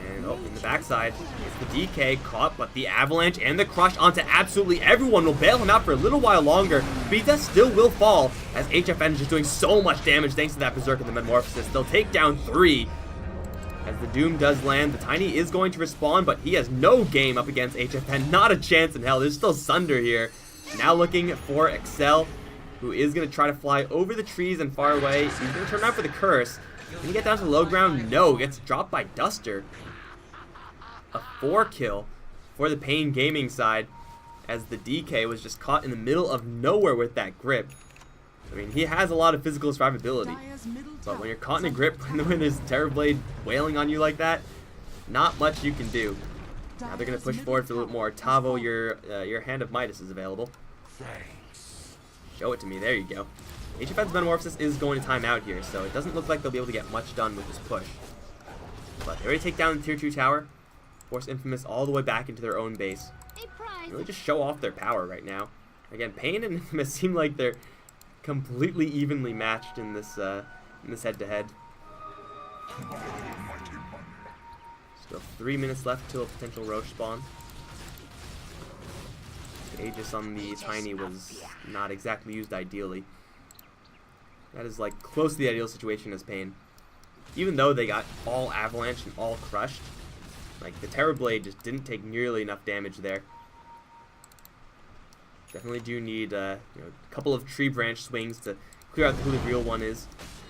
And, oh, in the backside, it's the DK caught, but the Avalanche and the Crush onto absolutely everyone will bail him out for a little while longer. Vita still will fall, as HFN is just doing so much damage thanks to that Berserk and the Metamorphosis. They'll take down 3. As the Doom does land, the Tiny is going to respawn, but he has no game up against HFN. Not a chance in hell. There's still Sunder here. Now looking for Excel, who is going to try to fly over the trees and far away. He's going to turn around for the curse. Can he get down to low ground? No. Gets dropped by Duster. A 4-kill for the paiN Gaming side, as the DK was just caught in the middle of nowhere with that grip. I mean, he has a lot of physical survivability, but when you're caught in a grip when there's Terrorblade wailing on you like that, not much you can do. Now they're going to push forward for a little more. Tavo, your Hand of Midas is available. Show it to me. There you go. HFN's Metamorphosis is going to time out here, so it doesn't look like they'll be able to get much done with this push. But they already take down the tier 2 tower, force Infamous all the way back into their own base. Really just show off their power right now. Again, paiN and Infamous seem like they're completely evenly matched in this head-to-head. Still 3 minutes left till a potential Roche spawn. The Aegis on the Tiny was not exactly used ideally. That is like close to the ideal situation as paiN. Even though they got all Avalanche and all crushed, like the Terrorblade just didn't take nearly enough damage there. Definitely do need a couple of tree branch swings to clear out who the real one is.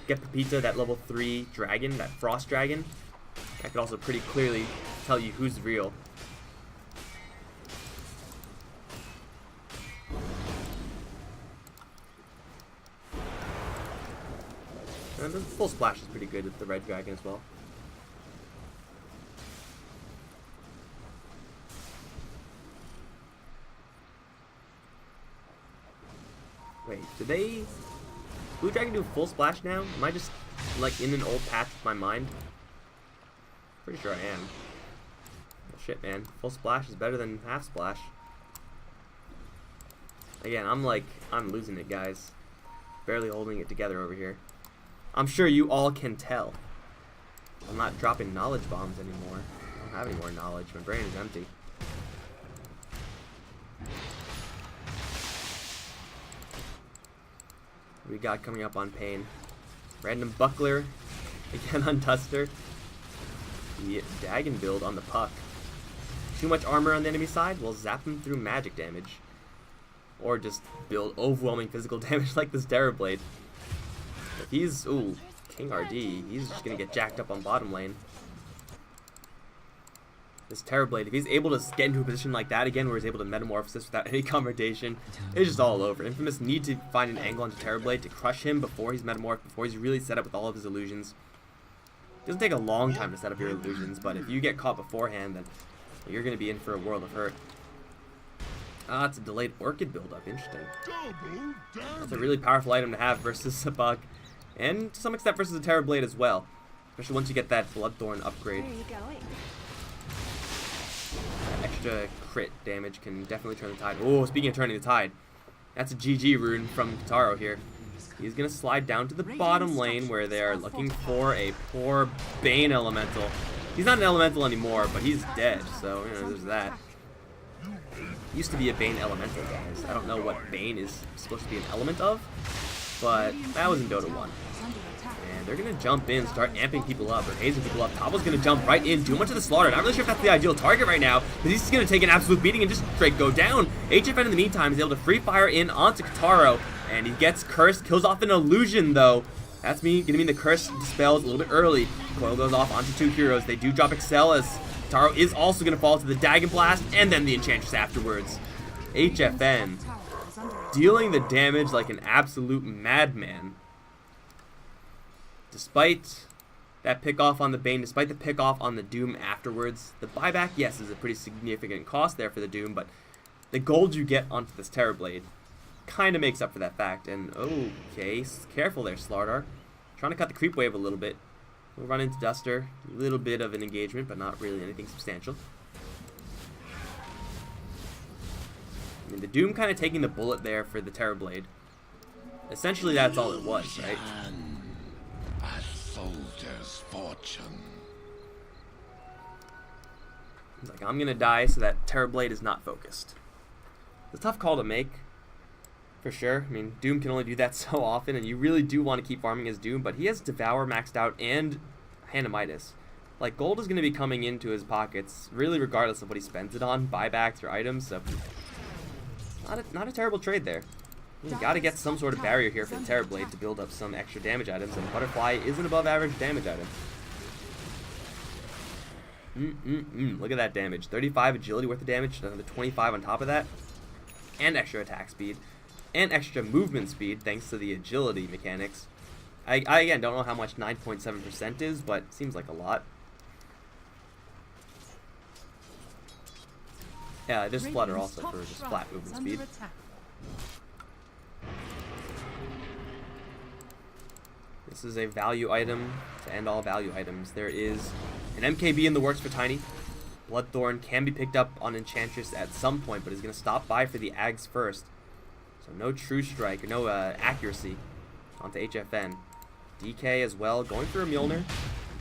Get Pepita, that level 3 dragon, that frost dragon. That could also pretty clearly tell you who's real. And the full splash is pretty good with the red dragon as well. Wait, did they... Blue Dragon do full splash now? Am I just, like, in an old patch with my mind? Pretty sure I am. Well, shit, man. Full splash is better than half splash. Again, I'm losing it, guys. Barely holding it together over here. I'm sure you all can tell. I'm not dropping knowledge bombs anymore. I don't have any more knowledge. My brain is empty. What we got coming up on paiN? Random Buckler again on Duster. The Dagon build on the Puck. Too much armor on the enemy side? We'll zap them through magic damage. Or just build overwhelming physical damage like this Terrorblade. If he's, ooh, King RD, he's just gonna get jacked up on bottom lane. This Terrorblade, if he's able to get into a position like that again where he's able to Metamorphosis without any confrontation, it's just all over. Infamous need to find an angle onto Terrorblade to crush him before he's Metamorphed, before he's really set up with all of his illusions. It doesn't take a long time to set up your illusions, but if you get caught beforehand, then you're going to be in for a world of hurt. Ah, it's a delayed Orchid build-up. Interesting. That's a really powerful item to have versus a Bug, and to some extent versus a Terrorblade as well. Especially once you get that Bloodthorn upgrade. Where are you going? Extra crit damage can definitely turn the tide. Oh, speaking of turning the tide, that's a GG rune from Kitaro here. He's going to slide down to the bottom lane where they're looking for a poor paiN Elemental. He's not an Elemental anymore, but he's dead, so, you know, there's that. He used to be a paiN Elemental, guys. I don't know what paiN is supposed to be an element of, but that was in Dota 1. And they're going to jump in, start amping people up, or hazing people up. Tabo's going to jump right in, too much of the slaughter. Not really sure if that's the ideal target right now, but he's going to take an absolute beating and just straight go down. HFN in the meantime is able to free fire in onto Kataro, and he gets cursed, kills off an illusion though. That's going to mean the curse dispels a little bit early. Coil goes off onto 2 heroes. They do drop Excel as Kataro is also going to fall to the Dagon Blast and then the Enchantress afterwards. HFN dealing the damage like an absolute madman. Despite that pick off on the Bane, despite the pick off on the Doom afterwards, the buyback, yes, is a pretty significant cost there for the Doom, but the gold you get onto this Terrorblade kind of makes up for that fact. And okay, careful there, StarLadder. Trying to cut the creep wave a little bit. We'll run into Duster, a little bit of an engagement, but not really anything substantial. I mean, the Doom kind of taking the bullet there for the Terrorblade. Essentially, that's all it was, right? A soldier's fortune. He's like, I'm gonna die so that Terrorblade is not focused. It's a tough call to make, for sure. I mean, Doom can only do that so often, and you really do want to keep farming his Doom, but he has Devour maxed out and Hand of Midas. Like, gold is going to be coming into his pockets, really regardless of what he spends it on, buybacks or items, so not a terrible trade there. You got to get some sort of barrier here for the Terrorblade to build up some extra damage items, and Butterfly is an above average damage item. Look at that damage. 35 agility worth of damage, another 25 on top of that, and extra attack speed, and extra movement speed thanks to the agility mechanics. I again don't know how much 9.7% is, but it seems like a lot. Yeah, there's Flutter also for just flat movement speed. This is a value item to end all value items. There is an MKB in the works for Tiny. Bloodthorn can be picked up on Enchantress at some point, but is going to stop by for the Ags first. So no True Strike, or no accuracy onto HFN. DK as well, going for a Mjolnir.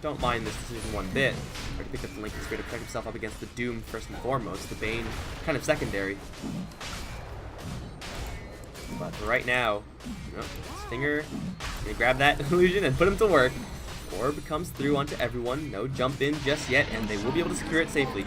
Don't mind this decision one bit. Already picked up the Lincoln Spear to protect himself up against the Doom first and foremost. The Bane kind of secondary. But for right now, Stinger gonna grab that illusion and put him to work. Orb comes through onto everyone. No jump in just yet, and they will be able to secure it safely.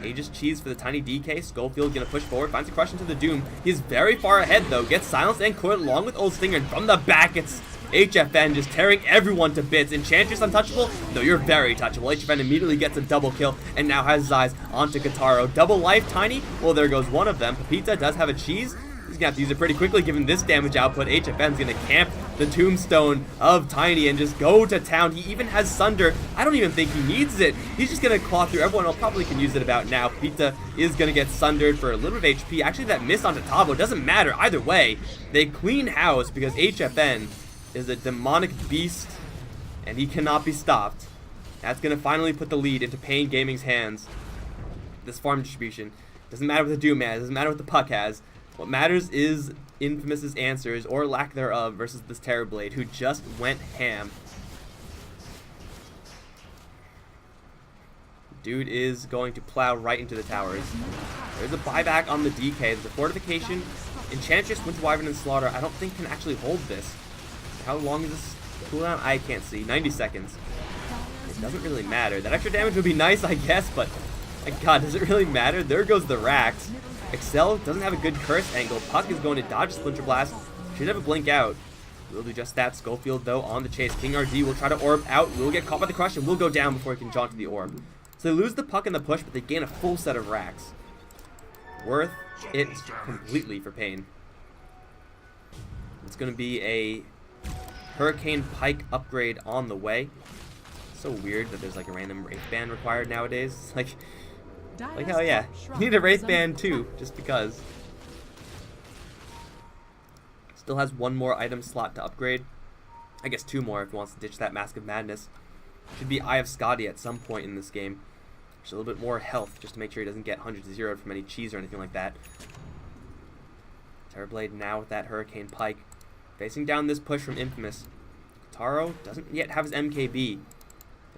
Aegis Cheese for the tiny DK. Schofield gonna push forward, finds a crush into the Doom. He's very far ahead though. Gets silenced and coiled along with Old Stinger, and from the back it's HFN just tearing everyone to bits. Enchantress untouchable? No, you're very touchable. HFN immediately gets a double kill and now has his eyes onto Kataro. Double life, Tiny? Well, there goes one of them. Pepita does have a cheese. He's gonna have to use it pretty quickly given this damage output. HFN's gonna camp the tombstone of Tiny and just go to town. He even has Sunder. I don't even think he needs it. He's just gonna claw through everyone else. Probably can use it about now. Pepita is gonna get sundered for a little bit of HP. Actually, that miss onto Tavo doesn't matter either way. They clean house because HFN is a demonic beast and he cannot be stopped. That's gonna finally put the lead into paiN Gaming's hands. This farm distribution doesn't matter what the Doom has, doesn't matter what the Puck has. What matters is Infamous's answers, or lack thereof, versus this Terrorblade, who just went ham. Dude is going to plow right into the towers. There's a buyback on the DK. There's a fortification. Enchantress, Winter Wyvern, and StarLadder I don't think can actually hold this. How long is this cooldown? I can't see. 90 seconds. It doesn't really matter. That extra damage would be nice, I guess, but my god, does it really matter? There goes the Rax. Excel doesn't have a good curse angle. Puck is going to dodge Splinter Blast. Should have a blink out. We'll do just that. Schofield, though, on the chase. King RD will try to orb out. We'll get caught by the crush and we'll go down before he can jaunt to the orb. So they lose the Puck in the push, but they gain a full set of racks. Worth it completely for paiN. It's going to be a Hurricane Pike upgrade on the way. So weird that there's like a random Wraith Band required nowadays. Like hell yeah, you need a Wraith Band too, just because. Still has one more item slot to upgrade. I guess two more if he wants to ditch that Mask of Madness. Should be Eye of Scotty at some point in this game. Just a little bit more health, just to make sure he doesn't get 100-0'd from any cheese or anything like that. Terrorblade now with that Hurricane Pike. Facing down this push from Infamous. Taro doesn't yet have his MKB.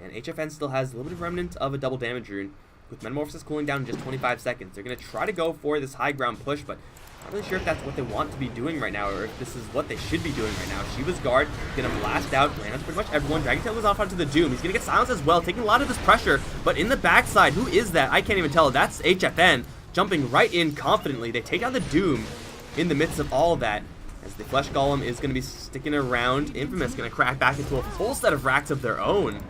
And HFN still has a little bit of remnant of a double damage rune. with Metamorphosis cooling down in just 25 seconds. They're going to try to go for this high ground push, but not really sure if that's what they want to be doing right now, or if this is what they should be doing right now. Shiva's guard going to blast out, lands pretty much everyone. Dragon Tail goes off onto the Doom. He's going to get silenced as well, taking a lot of this pressure, but in the backside, who is that? I can't even tell. That's HFN jumping right in confidently. They take out the Doom in the midst of all of that, as the Flesh Golem is going to be sticking around. Infamous going to crack back into a full set of racks of their own.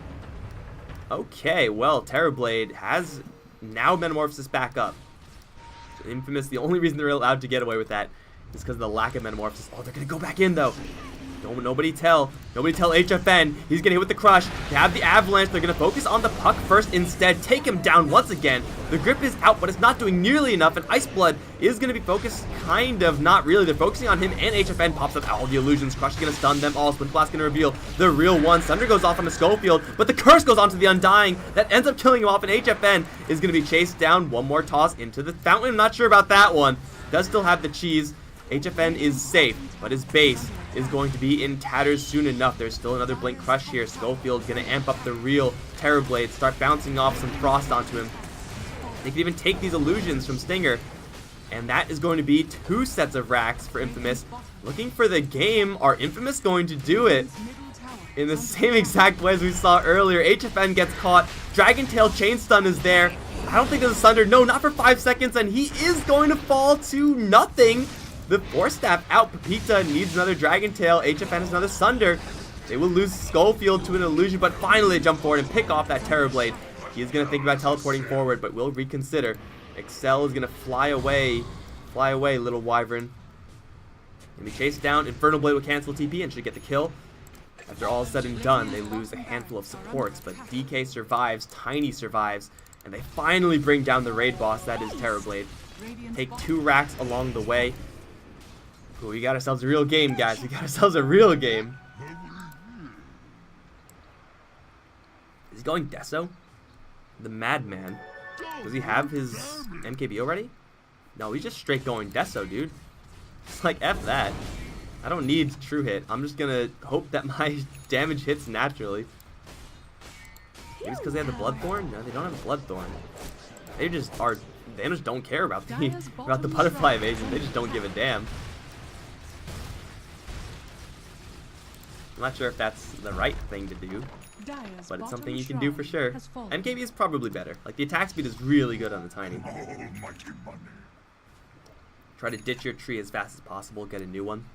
Okay, well, Terrorblade has now Metamorphosis back up. So Infamous, the only reason they're allowed to get away with that is because of the lack of Metamorphosis. Oh, they're going to go back in, though. Nobody tell HFN. He's gonna hit with the crush. They have the avalanche. They're gonna focus on the puck first instead. Take him down once again. The grip is out, but it's not doing nearly enough. And Ice Blood is gonna be focused, kind of, not really. They're focusing on him, and HFN pops up all the illusions. Crush is gonna stun them all. Splint Blast gonna reveal the real one. Thunder goes off on the Schofield, but the curse goes onto the Undying. That ends up killing him off, and HFN is gonna be chased down. One more toss into the fountain. I'm not sure about that one. Does still have the cheese. HFN is safe, but his base is going to be in tatters soon enough. There's still another Blink Crush here. Schofield's going to amp up the real Terrorblade, start bouncing off some Frost onto him. They can even take these illusions from Stinger, and that is going to be 2 sets of racks for Infamous. Looking for the game. Are Infamous going to do it in the same exact way as we saw earlier? HFN gets caught. Dragon Tail Chain Stun is there. I don't think there's a Sunder. No, not for 5 seconds, and he is going to fall to nothing. The Force Staff out. Pepita needs another Dragon Tail. HFN has another Sunder. They will lose Schofield to an illusion, but finally they jump forward and pick off that Terrorblade. He is going to think about teleporting forward, but will reconsider. Excel is going to fly away. Fly away, little Wyvern. And be chased down. Infernal Blade will cancel TP and should get the kill. After all is said and done, they lose a handful of supports, but DK survives, Tiny survives, and they finally bring down the raid boss, that is Terrorblade. Take 2 racks along the way. Ooh, we got ourselves a real game, guys. We got ourselves a real game. Is he going Deso? The Madman. Does he have his MKB already? No, he's just straight going Deso, dude. It's like, F that. I don't need True Hit. I'm just gonna hope that my damage hits naturally. Maybe it's because they have the Bloodthorn? No, they don't have the Bloodthorn. They just don't care about the butterfly evasion. They just don't give a damn. I'm not sure if that's the right thing to do, but it's something you can do for sure. MKB is probably better. Like, the attack speed is really good on the Tiny. Try to ditch your tree as fast as possible, get a new one.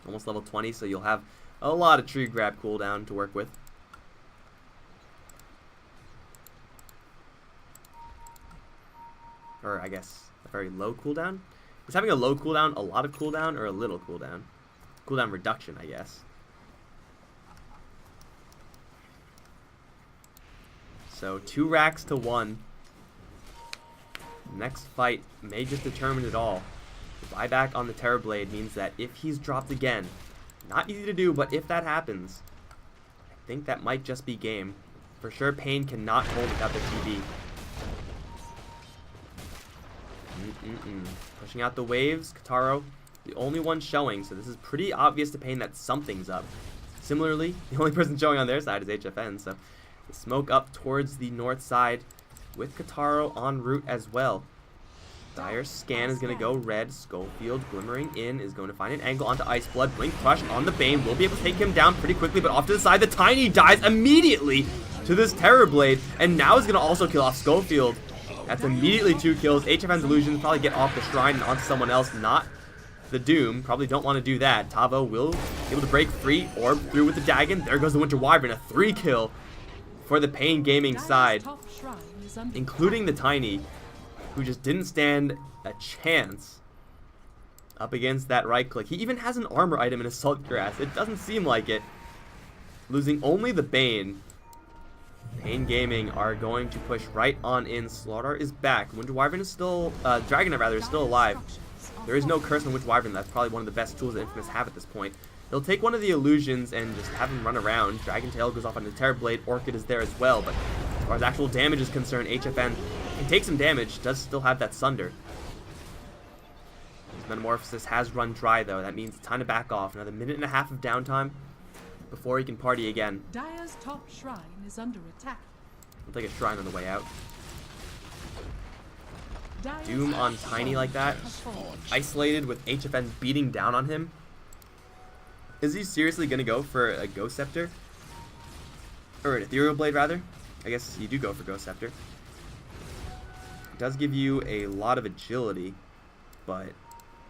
Almost level 20, so you'll have a lot of tree grab cooldown to work with. Or, I guess, a very low cooldown. Is having a low cooldown a lot of cooldown, or a little cooldown? Cooldown reduction, I guess. So 2 racks to 1. Next fight may just determine it all. The buyback on the Terrorblade means that if he's dropped again, not easy to do, but if that happens, I think that might just be game. For sure, paiN cannot hold without the TB. Pushing out the waves, Kataro, the only one showing, so this is pretty obvious to paiN that something's up. Similarly, the only person showing on their side is HFN, so the smoke up towards the north side with Kataro en route as well. Dire's scan is going to go red. Schofield glimmering in is going to find an angle onto Ice Blood. Blink Crush on the Bane will be able to take him down pretty quickly, but off to the side, the Tiny dies immediately to this Terrorblade, and now is going to also kill off Schofield. That's immediately 2 kills. HFN's illusions probably get off the shrine and onto someone else, not the Doom. Probably don't want to do that. Tavo will be able to break free, orb through with the Dagon. There goes the Winter Wyvern, a 3 kill for the paiN Gaming side, including the Tiny, who just didn't stand a chance up against that right click. He even has an armor item in Assault Grass. It doesn't seem like it. Losing only the Bane. paiN Gaming are going to push right on in. Slaughter is back. Winter Wyvern is still, Dragon rather, is still alive. There is no curse on Winter Wyvern. That's probably one of the best tools that Infamous have at this point. They'll take one of the illusions and just have him run around. Dragon Tail goes off on the Terrorblade. Orchid is there as well, but as far as actual damage is concerned, HFN can take some damage, does still have that Sunder. His Metamorphosis has run dry, though. That means time to back off. Another 1.5 minutes of downtime before he can party again. Dire's top shrine is under attack. We'll take a shrine on the way out. Doom on Tiny like that, isolated with HFN beating down on him. Is he seriously going to go for a Ghost Scepter? Or an Ethereal Blade, rather. I guess you do go for Ghost Scepter. It does give you a lot of agility, but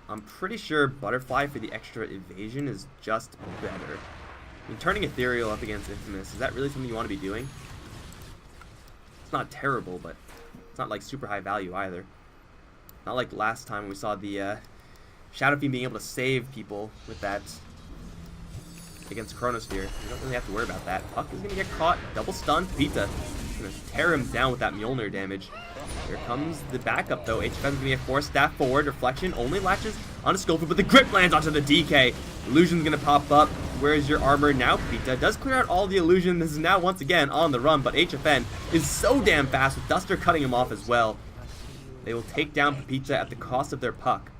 I'm pretty sure Butterfly for the extra evasion is just better. I mean, turning Ethereal up against Infamous, is that really something you want to be doing? It's not terrible, but it's not like super high value either. Not like last time we saw the Shadow Fiend being able to save people with that against Chronosphere. You don't really have to worry about that. Puck is going to get caught. Double stun. Pizza is going to tear him down with that Mjolnir damage. Here comes the backup, though. HFN's going to get force staff forward. Reflection only latches onto Schofield, but the grip lands onto the DK. Illusion's going to pop up. Where's your armor now? Pizza does clear out all the illusion. This is now once again on the run, but HFN is so damn fast with Duster cutting him off as well. They will take down Pizza at the cost of their puck.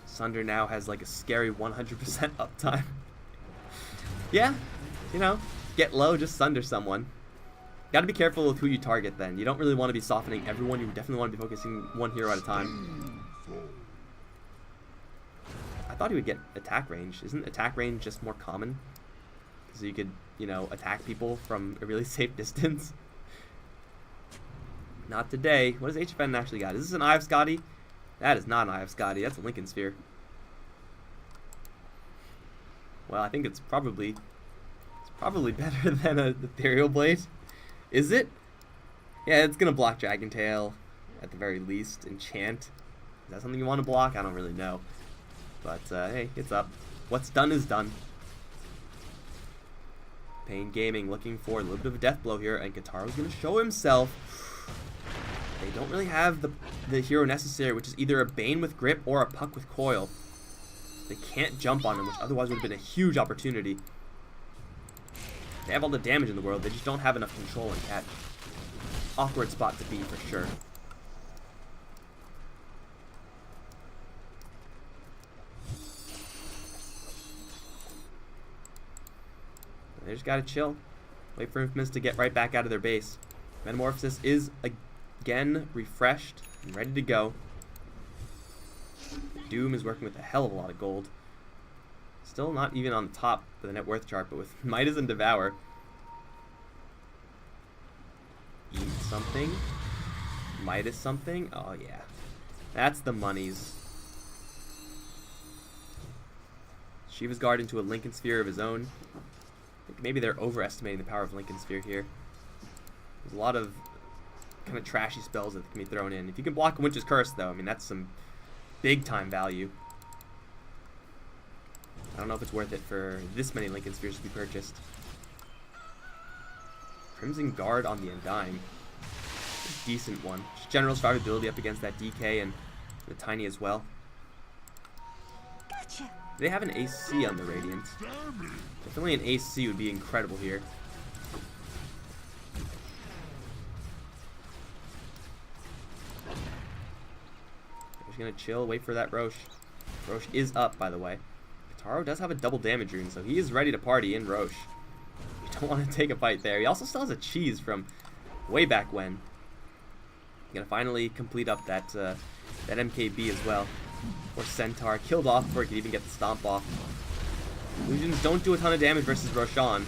Sunder now has like a scary 100% uptime. Yeah, you know, get low, just Sunder someone. Gotta be careful with who you target then. You don't really want to be softening everyone. You definitely want to be focusing one hero at a time. I thought he would get attack range. Isn't attack range just more common? So you could, you know, attack people from a really safe distance. Not today. What does HFN actually got? Is this an Eye of Scotty? That is not an Eye of Scotty. That's a Lincoln Sphere. Well, I think it's probably better than a Ethereal Blade. Is it? Yeah, it's gonna block Dragon Tail at the very least. Enchant. Is that something you want to block? I don't really know. But hey, it's up. What's done is done. paiN Gaming looking for a little bit of a death blow here, and Kataro's gonna show himself. They don't really have the hero necessary, which is either a Bane with grip or a Puck with coil. They can't jump on him, which otherwise would have been a huge opportunity. They have all the damage in the world, they just don't have enough control and catch. Awkward spot to be for sure. They just gotta chill. Wait for Infamous to get right back out of their base. Metamorphosis is again refreshed and ready to go. Doom is working with a hell of a lot of gold. Still not even on the top of the net worth chart, but with Midas and Devour. Eat something. Midas something. Oh yeah. That's the monies. Shiva's Guard into a Lincoln Sphere of his own. I think maybe they're overestimating the power of Lincoln Sphere here. There's a lot of kind of trashy spells that can be thrown in. If you can block Winch's Curse, though, I mean, that's some big time value. I don't know if it's worth it for this many Lincoln Spheres to be purchased. Crimson Guard on the Undying. A decent one. Just general survivability up against that DK and the Tiny as well. Gotcha. They have an AC on the Radiant. Definitely an AC would be incredible here. Just gonna chill, wait for that Roche. Roche is up, by the way. Kataro does have a double damage rune, so he is ready to party in Roche. You don't want to take a fight there. He also still has a cheese from way back when. Gonna finally complete up that that MKB as well. Or Centaur killed off before he could even get the stomp off. Illusions don't do a ton of damage versus Roshan.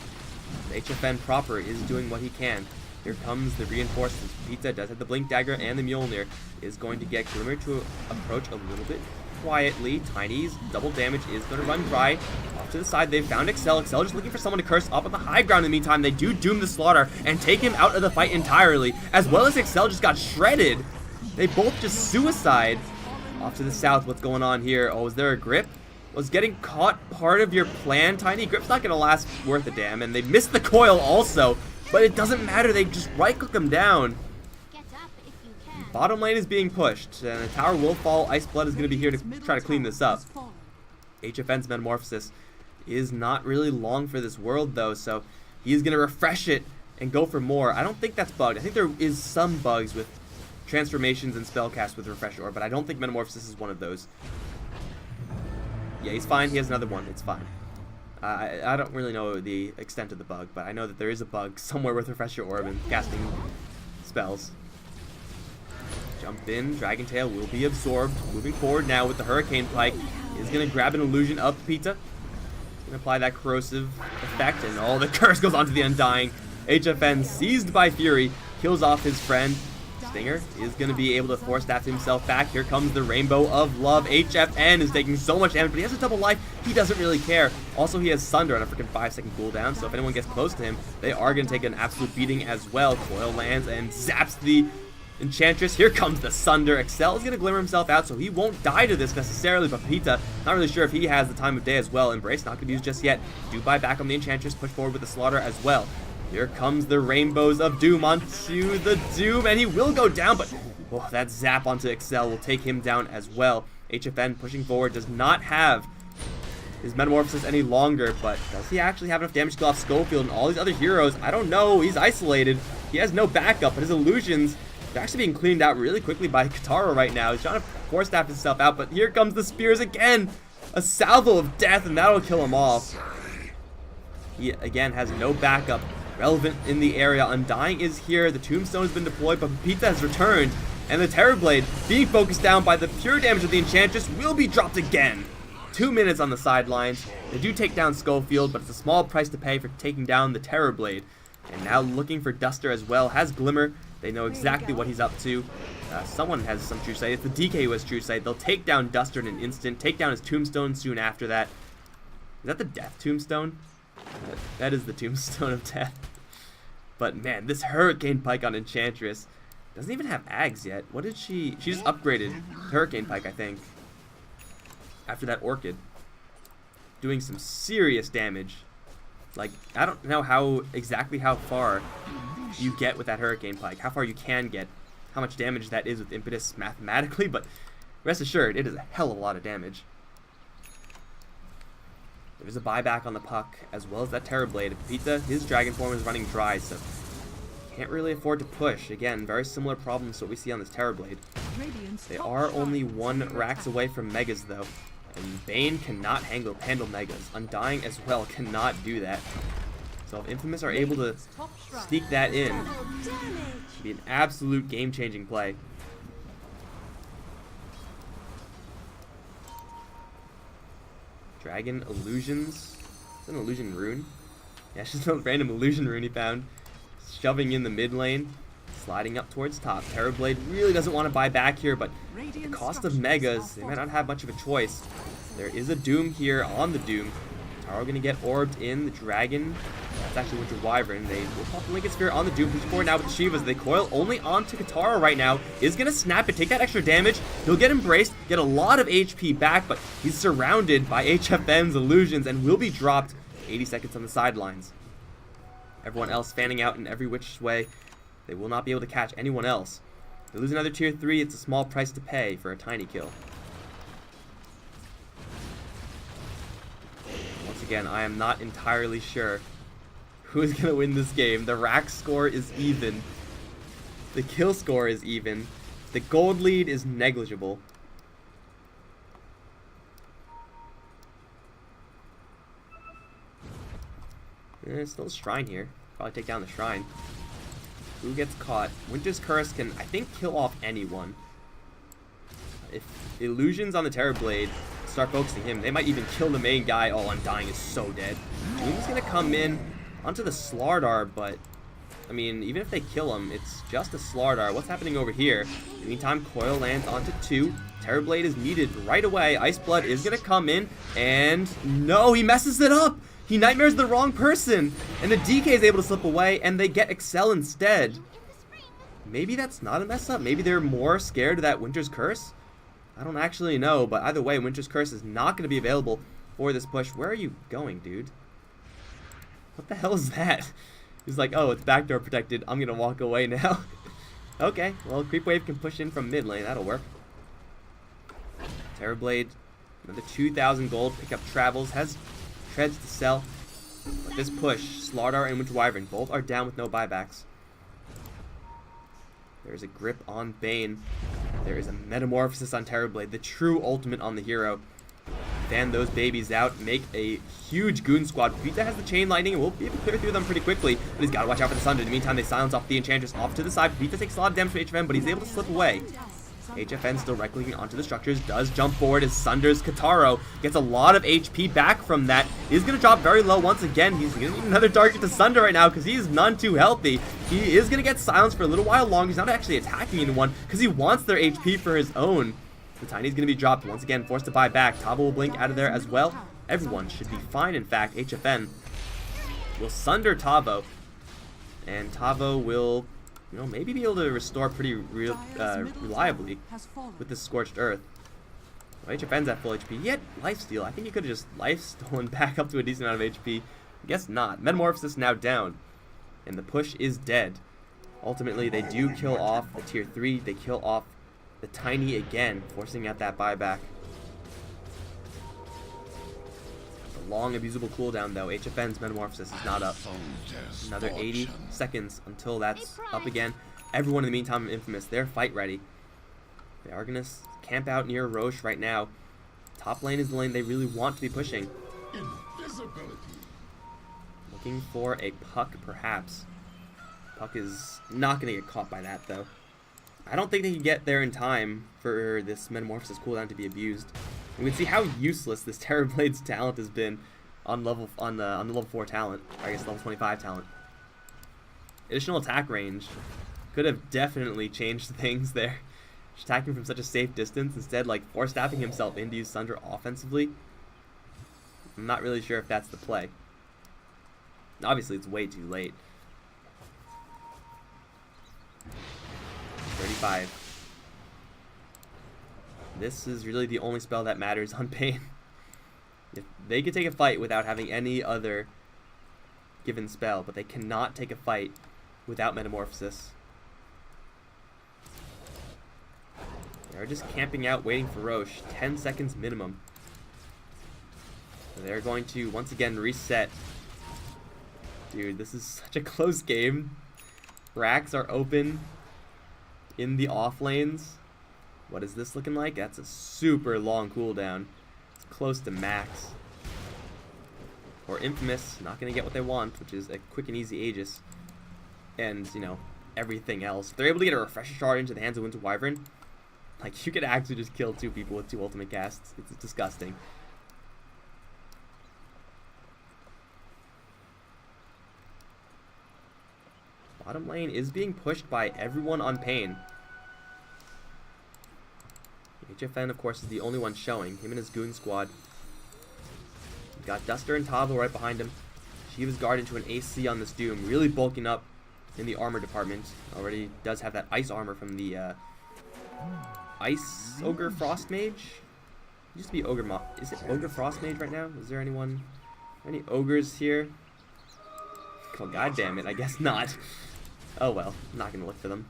The HFN proper is doing what he can. Here comes the reinforcements. Pizza does have the Blink Dagger, and the Mjolnir is going to get Glimmer to approach a little bit quietly. Tiny's double damage is going to run dry. Off to the side, they've found Excel. Excel just looking for someone to curse up on the high ground in the meantime. They do doom the Slaughter and take him out of the fight entirely, as well as Excel just got shredded. They both just suicide. Off to the south, what's going on here? Oh, is there a grip? Was getting caught part of your plan? Tiny grip's not going to last worth a damn, and they missed the coil also. But it doesn't matter, they just right-click him down. Get up if you can. Bottom lane is being pushed, and the tower will fall. Ice Blood is going to be here to try to clean this up. HFN's Metamorphosis is not really long for this world, though, so he's going to refresh it and go for more. I don't think that's bugged. I think there is some bugs with transformations and spellcast with Refresh Orb, but I don't think Metamorphosis is one of those. Yeah, he's fine. He has another one. It's fine. I don't really know the extent of the bug, but I know that there is a bug somewhere with Refresh Your Orb and casting spells. Jump in, Dragon Tail will be absorbed. Moving forward now with the Hurricane Pike. Is going to grab an illusion of Pepita. Going to apply that corrosive effect, and all the curse goes onto the Undying. HFN seized by Fury, kills off his friend. Stinger is going to be able to force staff himself back. Here comes the Rainbow of Love. HFN is taking so much damage, but he has a double life. He doesn't really care. Also, he has Sunder on a freaking 5-second cooldown, so if anyone gets close to him, they are going to take an absolute beating as well. Coil lands and zaps the Enchantress. Here comes the Sunder. Excel is going to glimmer himself out, so he won't die to this necessarily, but Pepita, not really sure if he has the time of day as well. Embrace, not going to be used just yet. Do buy back on the Enchantress, push forward with the Slaughter as well. Here comes the Rainbows of Doom onto the Doom, and he will go down, but that zap onto Excel will take him down as well. HFN pushing forward, does not have his Metamorphosis any longer, but does he actually have enough damage to kill off Schofield and all these other heroes? I don't know. He's isolated. He has no backup, but his illusions, they're actually being cleaned out really quickly by Katara right now. He's trying to force staff himself out, but here comes the spears again. A salvo of death, and that'll kill him off. He, again, has no backup relevant in the area. Undying is here. The Tombstone has been deployed, but Pepita has returned. And the Terrorblade, being focused down by the pure damage of the Enchantress, will be dropped again. 2 minutes on the sidelines. They do take down Schofield, but it's a small price to pay for taking down the Terrorblade. And now looking for Duster as well. Has Glimmer. They know exactly what he's up to. Someone has some True Sight. It's the DK who has True Sight. They'll take down Duster in an instant. Take down his Tombstone soon after that. Is that the Death Tombstone? That is the Tombstone of Death. But man, this Hurricane Pike on Enchantress doesn't even have Ags yet. What did she just upgraded Hurricane Pike, I think, after that Orchid. Doing some serious damage. Like, I don't know exactly how far you get with that Hurricane Pike. How far you can get. How much damage that is with Impetus mathematically, but rest assured, it is a hell of a lot of damage. There's a buyback on the puck, as well as that Terrorblade. Pepita, his Dragon Form is running dry, so can't really afford to push. Again, very similar problems to what we see on this Terrorblade. They are only 1 racks away from Megas, though. And paiN cannot handle Megas. Undying as well cannot do that. So if Infamous are able to sneak that in, it'd be an absolute game-changing play. Dragon Illusions. Is that an Illusion Rune? Yeah, it's just a random Illusion Rune he found. Shoving in the mid lane. Sliding up towards top. Terrorblade really doesn't want to buy back here, but at the cost of Megas, they might not have much of a choice. There is a Doom here on the Doom. Taro going to get orbed in. The Dragon, that's actually Winter Wyvern. They will pop the Lincoln Sphere on the Doom. Push forward now with the Shivas. They coil only onto Katara right now. Is going to snap it, take that extra damage. He'll get embraced, get a lot of HP back, but he's surrounded by HFN's illusions and will be dropped 80 seconds on the sidelines. Everyone else fanning out in every which way. They will not be able to catch anyone else. They lose another tier 3. It's a small price to pay for a tiny kill. Once again, I am not entirely sure who is going to win this game. The rack score is even. The kill score is even. The gold lead is negligible. There's still a Shrine here. Probably take down the Shrine. Who gets caught? Winter's Curse can, I think, kill off anyone. If Illusions on the Terrorblade start focusing him, they might even kill the main guy. Oh, Undying is so dead. Doom's gonna come in onto the StarLadder, but I mean, even if they kill him, it's just a StarLadder. What's happening over here? In the meantime, Coil lands onto 2. Terrorblade is needed right away. Iceblood is gonna come in, and no, he messes it up. He nightmares the wrong person, and the DK is able to slip away, and they get Excel instead. Maybe that's not a mess up. Maybe they're more scared of that Winter's Curse. I don't actually know, but either way, Winter's Curse is not going to be available for this push. Where are you going, dude? What the hell is that? He's like, oh, it's backdoor protected. I'm going to walk away now. Okay, well, Creep Wave can push in from mid lane. That'll work. Terrorblade, another 2,000 gold. Pick up Travels, has treads to sell. But this push, StarLadder and Winter Wyvern both are down with no buybacks. There's a grip on paiN. There is a Metamorphosis on Terrorblade, the true ultimate on the hero. Fan those babies out, make a huge goon squad. Pepita has the Chain Lightning and will be able to clear through them pretty quickly, but he's got to watch out for the Sunder. In the meantime, they silence off the Enchantress off to the side. Pepita takes a lot of damage from HFN, but he's able to slip away. HFN still right-clicking onto the structures, does jump forward as Sunder's Kataro gets a lot of HP back from that. He's going to drop very low once again. He's going to need another target to Sunder right now because he's none too healthy. He is going to get silenced for a little while long. He's not actually attacking anyone because he wants their HP for his own. The Tiny's going to be dropped once again, forced to buy back. Tavo will blink out of there as well. Everyone should be fine, in fact. HFN will Sunder Tavo, and Tavo will, you know, maybe be able to restore pretty reliably with this Scorched Earth. Well, HFN's at full HP. He had lifesteal. I think he could have just life-stolen back up to a decent amount of HP. I guess not. Metamorphosis now down, and the push is dead. Ultimately, they do kill off the tier 3. They kill off the Tiny again, forcing out that buyback. The long, abusable cooldown, though. HFN's Metamorphosis is not up. Another 80 seconds until that's up again. Everyone in the meantime in Infamous, they're fight ready. They are going to camp out near Roche right now. Top lane is the lane they really want to be pushing. Looking for a Puck, perhaps. Puck is not going to get caught by that, though. I don't think they can get there in time for this Metamorphosis cooldown to be abused. We can see how useless this Terrorblade's talent has been on the level 4 talent, or I guess level 25 talent. Additional attack range could have definitely changed things there. Just attacking from such a safe distance, instead like force staffing himself in to use Sunder offensively. I'm not really sure if that's the play. Obviously, it's way too late. 35. This is really the only spell that matters on paiN. If they could take a fight without having any other given spell, but they cannot take a fight without Metamorphosis. They're just camping out, waiting for Roche. 10 seconds minimum. They're going to once again reset. Dude, this is such a close game. Racks are open in the off lanes. What is this looking like? That's a super long cooldown. It's close to max. Or Infamous, not going to get what they want, which is a quick and easy Aegis. And, you know, everything else. If they're able to get a Refresher Shard into the hands of Winter Wyvern, like, you could actually just kill 2 people with 2 ultimate casts. It's disgusting. Bottom lane is being pushed by everyone on paiN. HFN, of course, is the only one showing. Him and his goon squad. We've got Duster and Tavo right behind him. Shiva's guard into an AC on this Doom, really bulking up in the armor department. Already does have that ice armor from the Ice Ogre Frost Mage. It used to be Ogre Is it Ogre Frost Mage right now? Is there anyone? Any ogres here? Oh, god damn it, I guess not. Oh well, I'm not gonna look for them.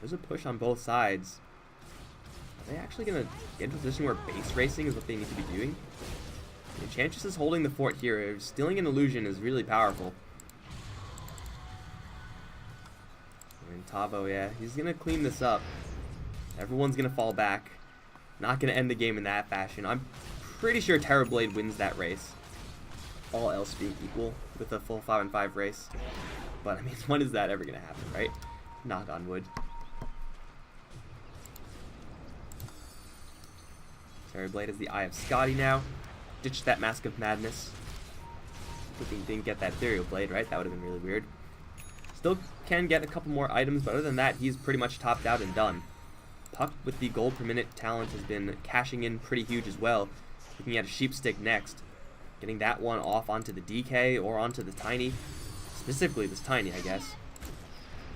There's a push on both sides. Are they actually going to get into a position where base racing is what they need to be doing? Enchantress is holding the fort here. Stealing an illusion is really powerful. And Tavo, yeah, he's going to clean this up. Everyone's going to fall back. Not going to end the game in that fashion. I'm pretty sure Terrorblade wins that race. All else being equal with a full 5-on-5 race. But, I mean, when is that ever going to happen, right? Knock on wood. Terrorblade has the Eye of Scotty now. Ditched that Mask of Madness. Good thing didn't get that Ethereal Blade, right? That would have been really weird. Still can get a couple more items, but other than that, he's pretty much topped out and done. Puck with the gold per minute talent has been cashing in pretty huge as well. Looking at a Sheepstick next. Getting that one off onto the DK or onto the Tiny. Specifically this Tiny, I guess.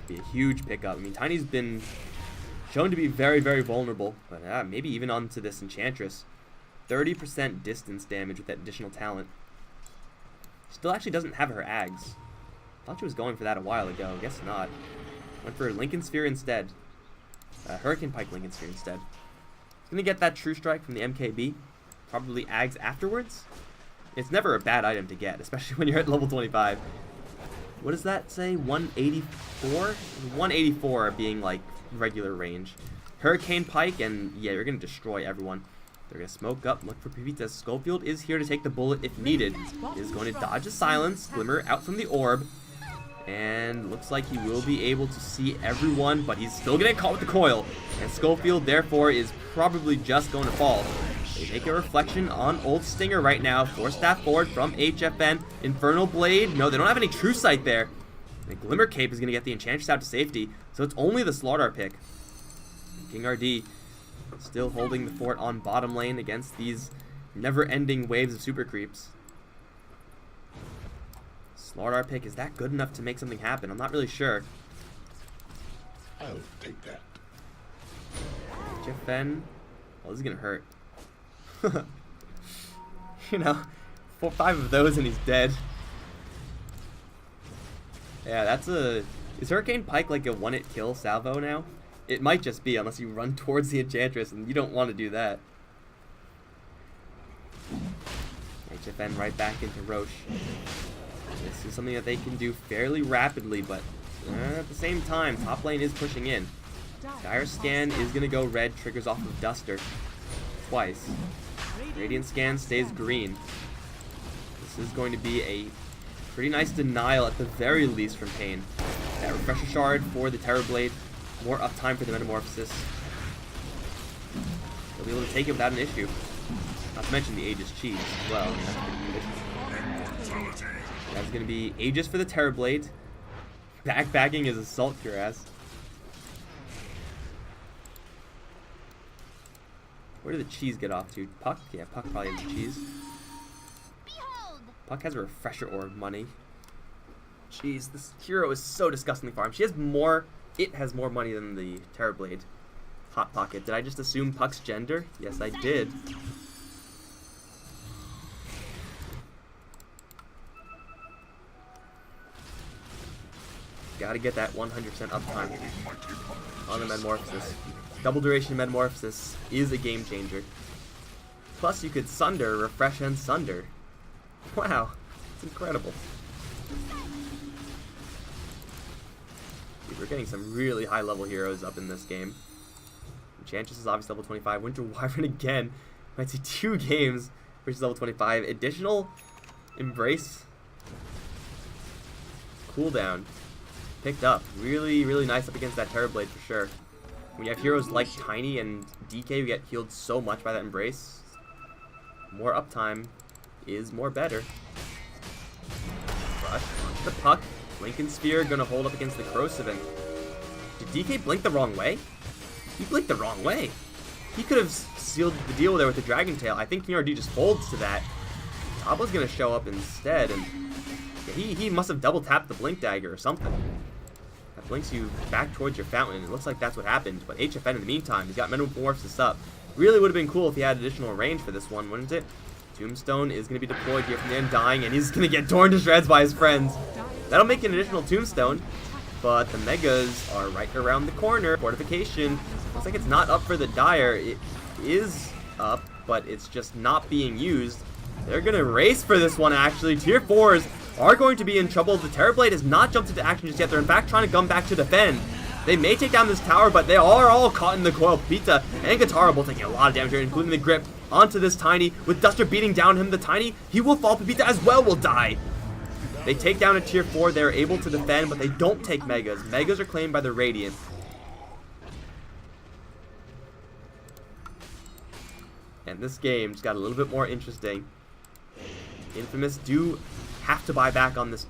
Be a huge pickup. I mean, Tiny's been shown to be very, very vulnerable, but maybe even onto this Enchantress. 30% distance damage with that additional talent. Still actually doesn't have her Ags. Thought she was going for that a while ago. Guess not. Went for Lincoln Sphere instead. Hurricane Pike Lincoln Sphere instead. He's going to get that True Strike from the MKB. Probably Ags afterwards. It's never a bad item to get, especially when you're at level 25. What does that say? 184? 184 being like regular range. Hurricane Pike, and yeah, you're going to destroy everyone. They're going to smoke up, look for Pipita. Schofield is here to take the bullet if needed. He is going to dodge a silence, Glimmer out from the orb, And looks like he will be able to see everyone, but he's still gonna get caught with the coil. And Schofield, therefore, is probably just going to fall. They make a reflection on Old Stinger right now. Force staff forward from HFN. Infernal Blade. No, they don't have any True Sight there. And Glimmer Cape is going to get the Enchantress out to safety. So it's only the StarLadder pick. King RD still holding the fort on bottom lane against these never-ending waves of super creeps. StarLadder pick, is that good enough to make something happen? I'm not really sure. I'll take that. HFN. Well, this is going to hurt. You know, 4 or 5 of those and he's dead. Yeah, that's a... Is Hurricane Pike like a one-hit kill salvo now? It might just be, unless you run towards the Enchantress, and you don't want to do that. HFN right back into Roche. This is something that they can do fairly rapidly, but at the same time, top lane is pushing in. Dire Scan is going to go red, triggers off of Duster twice. Radiant Scan stays green. This is going to be a pretty nice denial at the very least from paiN. That Refresher Shard for the Terrorblade. More uptime for the Metamorphosis. They'll be able to take it without an issue. Not to mention the Aegis cheese as well. That's going to be Aegis for the Terrorblade. Backbacking is Assault Cuirass. Where did the cheese get off to? Puck? Yeah, Puck probably has the cheese. Behold! Puck has a Refresher Orb money. Jeez, this hero is so disgustingly farmed. She has more... It has more money than the Terrorblade. Hot Pocket. Did I just assume Puck's gender? Yes, I did. Gotta get that 100% uptime on the Metamorphosis. Double duration Metamorphosis is a game changer. Plus you could Sunder, Refresh, and Sunder. Wow, it's incredible. Dude, we're getting some really high level heroes up in this game. Enchantress is obviously level 25. Winter Wyvern again. Might see 2 games versus level 25. Additional Embrace. Cooldown. Picked up. Really, really nice up against that Terrorblade for sure. When you have heroes like Tiny and DK who get healed so much by that Embrace, more uptime is more better. Rush onto the Puck. Lincoln Sphere gonna hold up against the Corrosive. And did DK blink the wrong way? He blinked the wrong way. He could have sealed the deal there with the Dragon Tail. I think KRD just holds to that. Tabla's gonna show up instead, and yeah, he must have double tapped the Blink Dagger or something. That blinks you back towards your fountain. It looks like that's what happened, but HFN in the meantime, he's got Metamorphosis up. Really would have been cool if he had additional range for this one, wouldn't it? Tombstone is going to be deployed here from the Undying, and he's going to get torn to shreds by his friends. That'll make an additional Tombstone, but the Megas are right around the corner. Fortification looks like it's not up for the Dire. It is up, but it's just not being used. They're going to race for this one, actually. Tier 4s are going to be in trouble. The Terrorblade has not jumped into action just yet. They're in fact trying to come back to defend. They may take down this tower, but they are all caught in the coil. Pita and Guitar both taking a lot of damage here, including the grip onto this Tiny. With Duster beating down him, the Tiny, he will fall. Pepita as well will die. They take down a tier 4. They're able to defend, but they don't take Megas. Megas are claimed by the Radiant. And this game just got a little bit more interesting. Infamous do have to buy back on this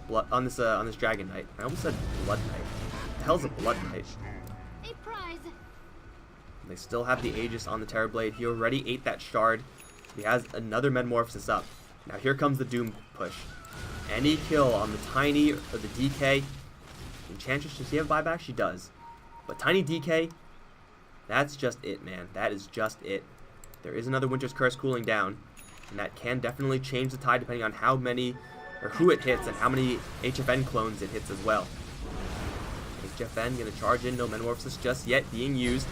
Dragon Knight. I almost said Blood Knight. What the hell's a Blood Knight? A prize. They still have the Aegis on the Terrorblade. He already ate that shard. He has another Metamorphosis up. Now here comes the Doom push. Any kill on the Tiny or the DK. Enchantress, does she have buyback? She does. But Tiny DK, that's just it, man. That is just it. There is another Winter's Curse cooling down. And that can definitely change the tide depending on how many, or who it hits, and how many HFN clones it hits as well. HFN gonna charge in, no Metamorphosis just yet being used.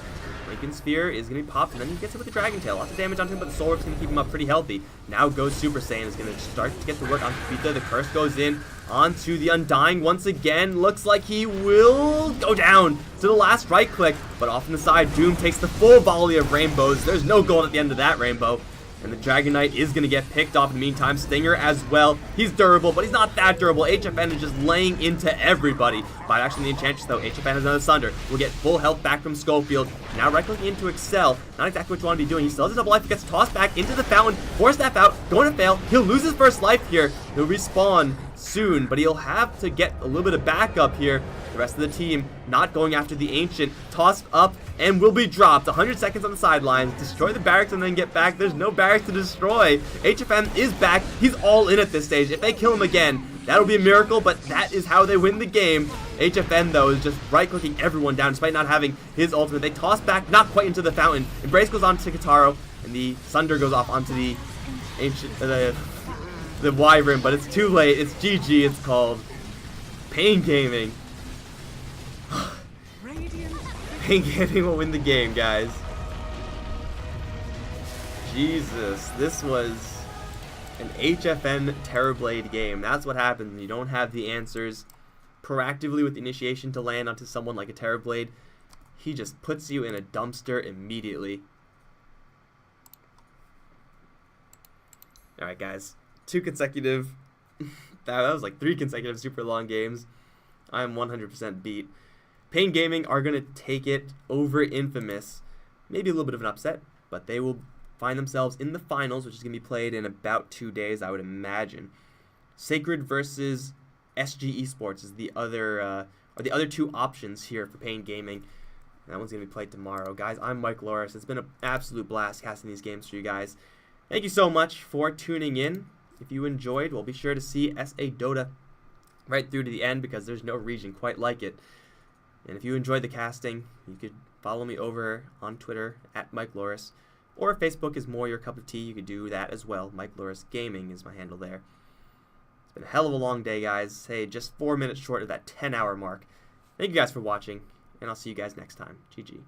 Lincoln Sphere is gonna be popped, and then he gets it with the Dragon Tail. Lots of damage on him, but the Soul Orb's gonna keep him up pretty healthy. Now goes Super Saiyan, is gonna start to get to work on Pepita. The curse goes in onto the Undying once again. Looks like he will go down to the last right click, but off on the side, Doom takes the full volley of rainbows. There's no gold at the end of that rainbow. And the Dragon Knight is going to get picked off in the meantime. Stinger as well. He's durable, but he's not that durable. HFN is just laying into everybody. But actually, the Enchantress, though, HFN has another Sunder. Will get full health back from Schofield. Now right-clicking into Excel. Not exactly what you want to be doing. He still has a double life. He gets tossed back into the fountain. Force staff out. Going to fail. He'll lose his first life here. He'll respawn soon, but he'll have to get a little bit of backup here. The rest of the team not going after the Ancient. Tossed up and will be dropped. 100 seconds on the sidelines. Destroy the barracks and then get back. There's no barracks to destroy. HFM is back. He's all in at this stage. If they kill him again, that'll be a miracle, but that is how they win the game. HFN, though, is just right-clicking everyone down despite not having his ultimate. They toss back, not quite into the fountain. Embrace goes on to Kataro, and the Sunder goes off onto the Ancient, the Wyvern, but it's too late. It's GG, it's called. paiN Gaming. paiN Gaming will win the game, guys. Jesus, this was an HFN Terrorblade game. That's what happens when you don't have the answers proactively with the initiation to land onto someone like a Terrorblade. He just puts you in a dumpster immediately. Alright, guys. 2 consecutive. that was like 3 consecutive super long games. I'm 100% beat. paiN Gaming are going to take it over Infamous. Maybe a little bit of an upset, but they will find themselves in the finals, which is going to be played in about 2 days, I would imagine. Sacred versus SG Esports is the other 2 options here for paiN Gaming. That one's going to be played tomorrow. Guys, I'm Mike Loris. It's been an absolute blast casting these games for you guys. Thank you so much for tuning in. If you enjoyed, well, be sure to see SA Dota right through to the end because there's no region quite like it. And if you enjoyed the casting, you could follow me over on Twitter at Mike Loris. Or if Facebook is more your cup of tea, you could do that as well. Mike Loris Gaming is my handle there. It's been a hell of a long day, guys. Hey, just 4 minutes short of that 10-hour mark. Thank you guys for watching, and I'll see you guys next time. GG.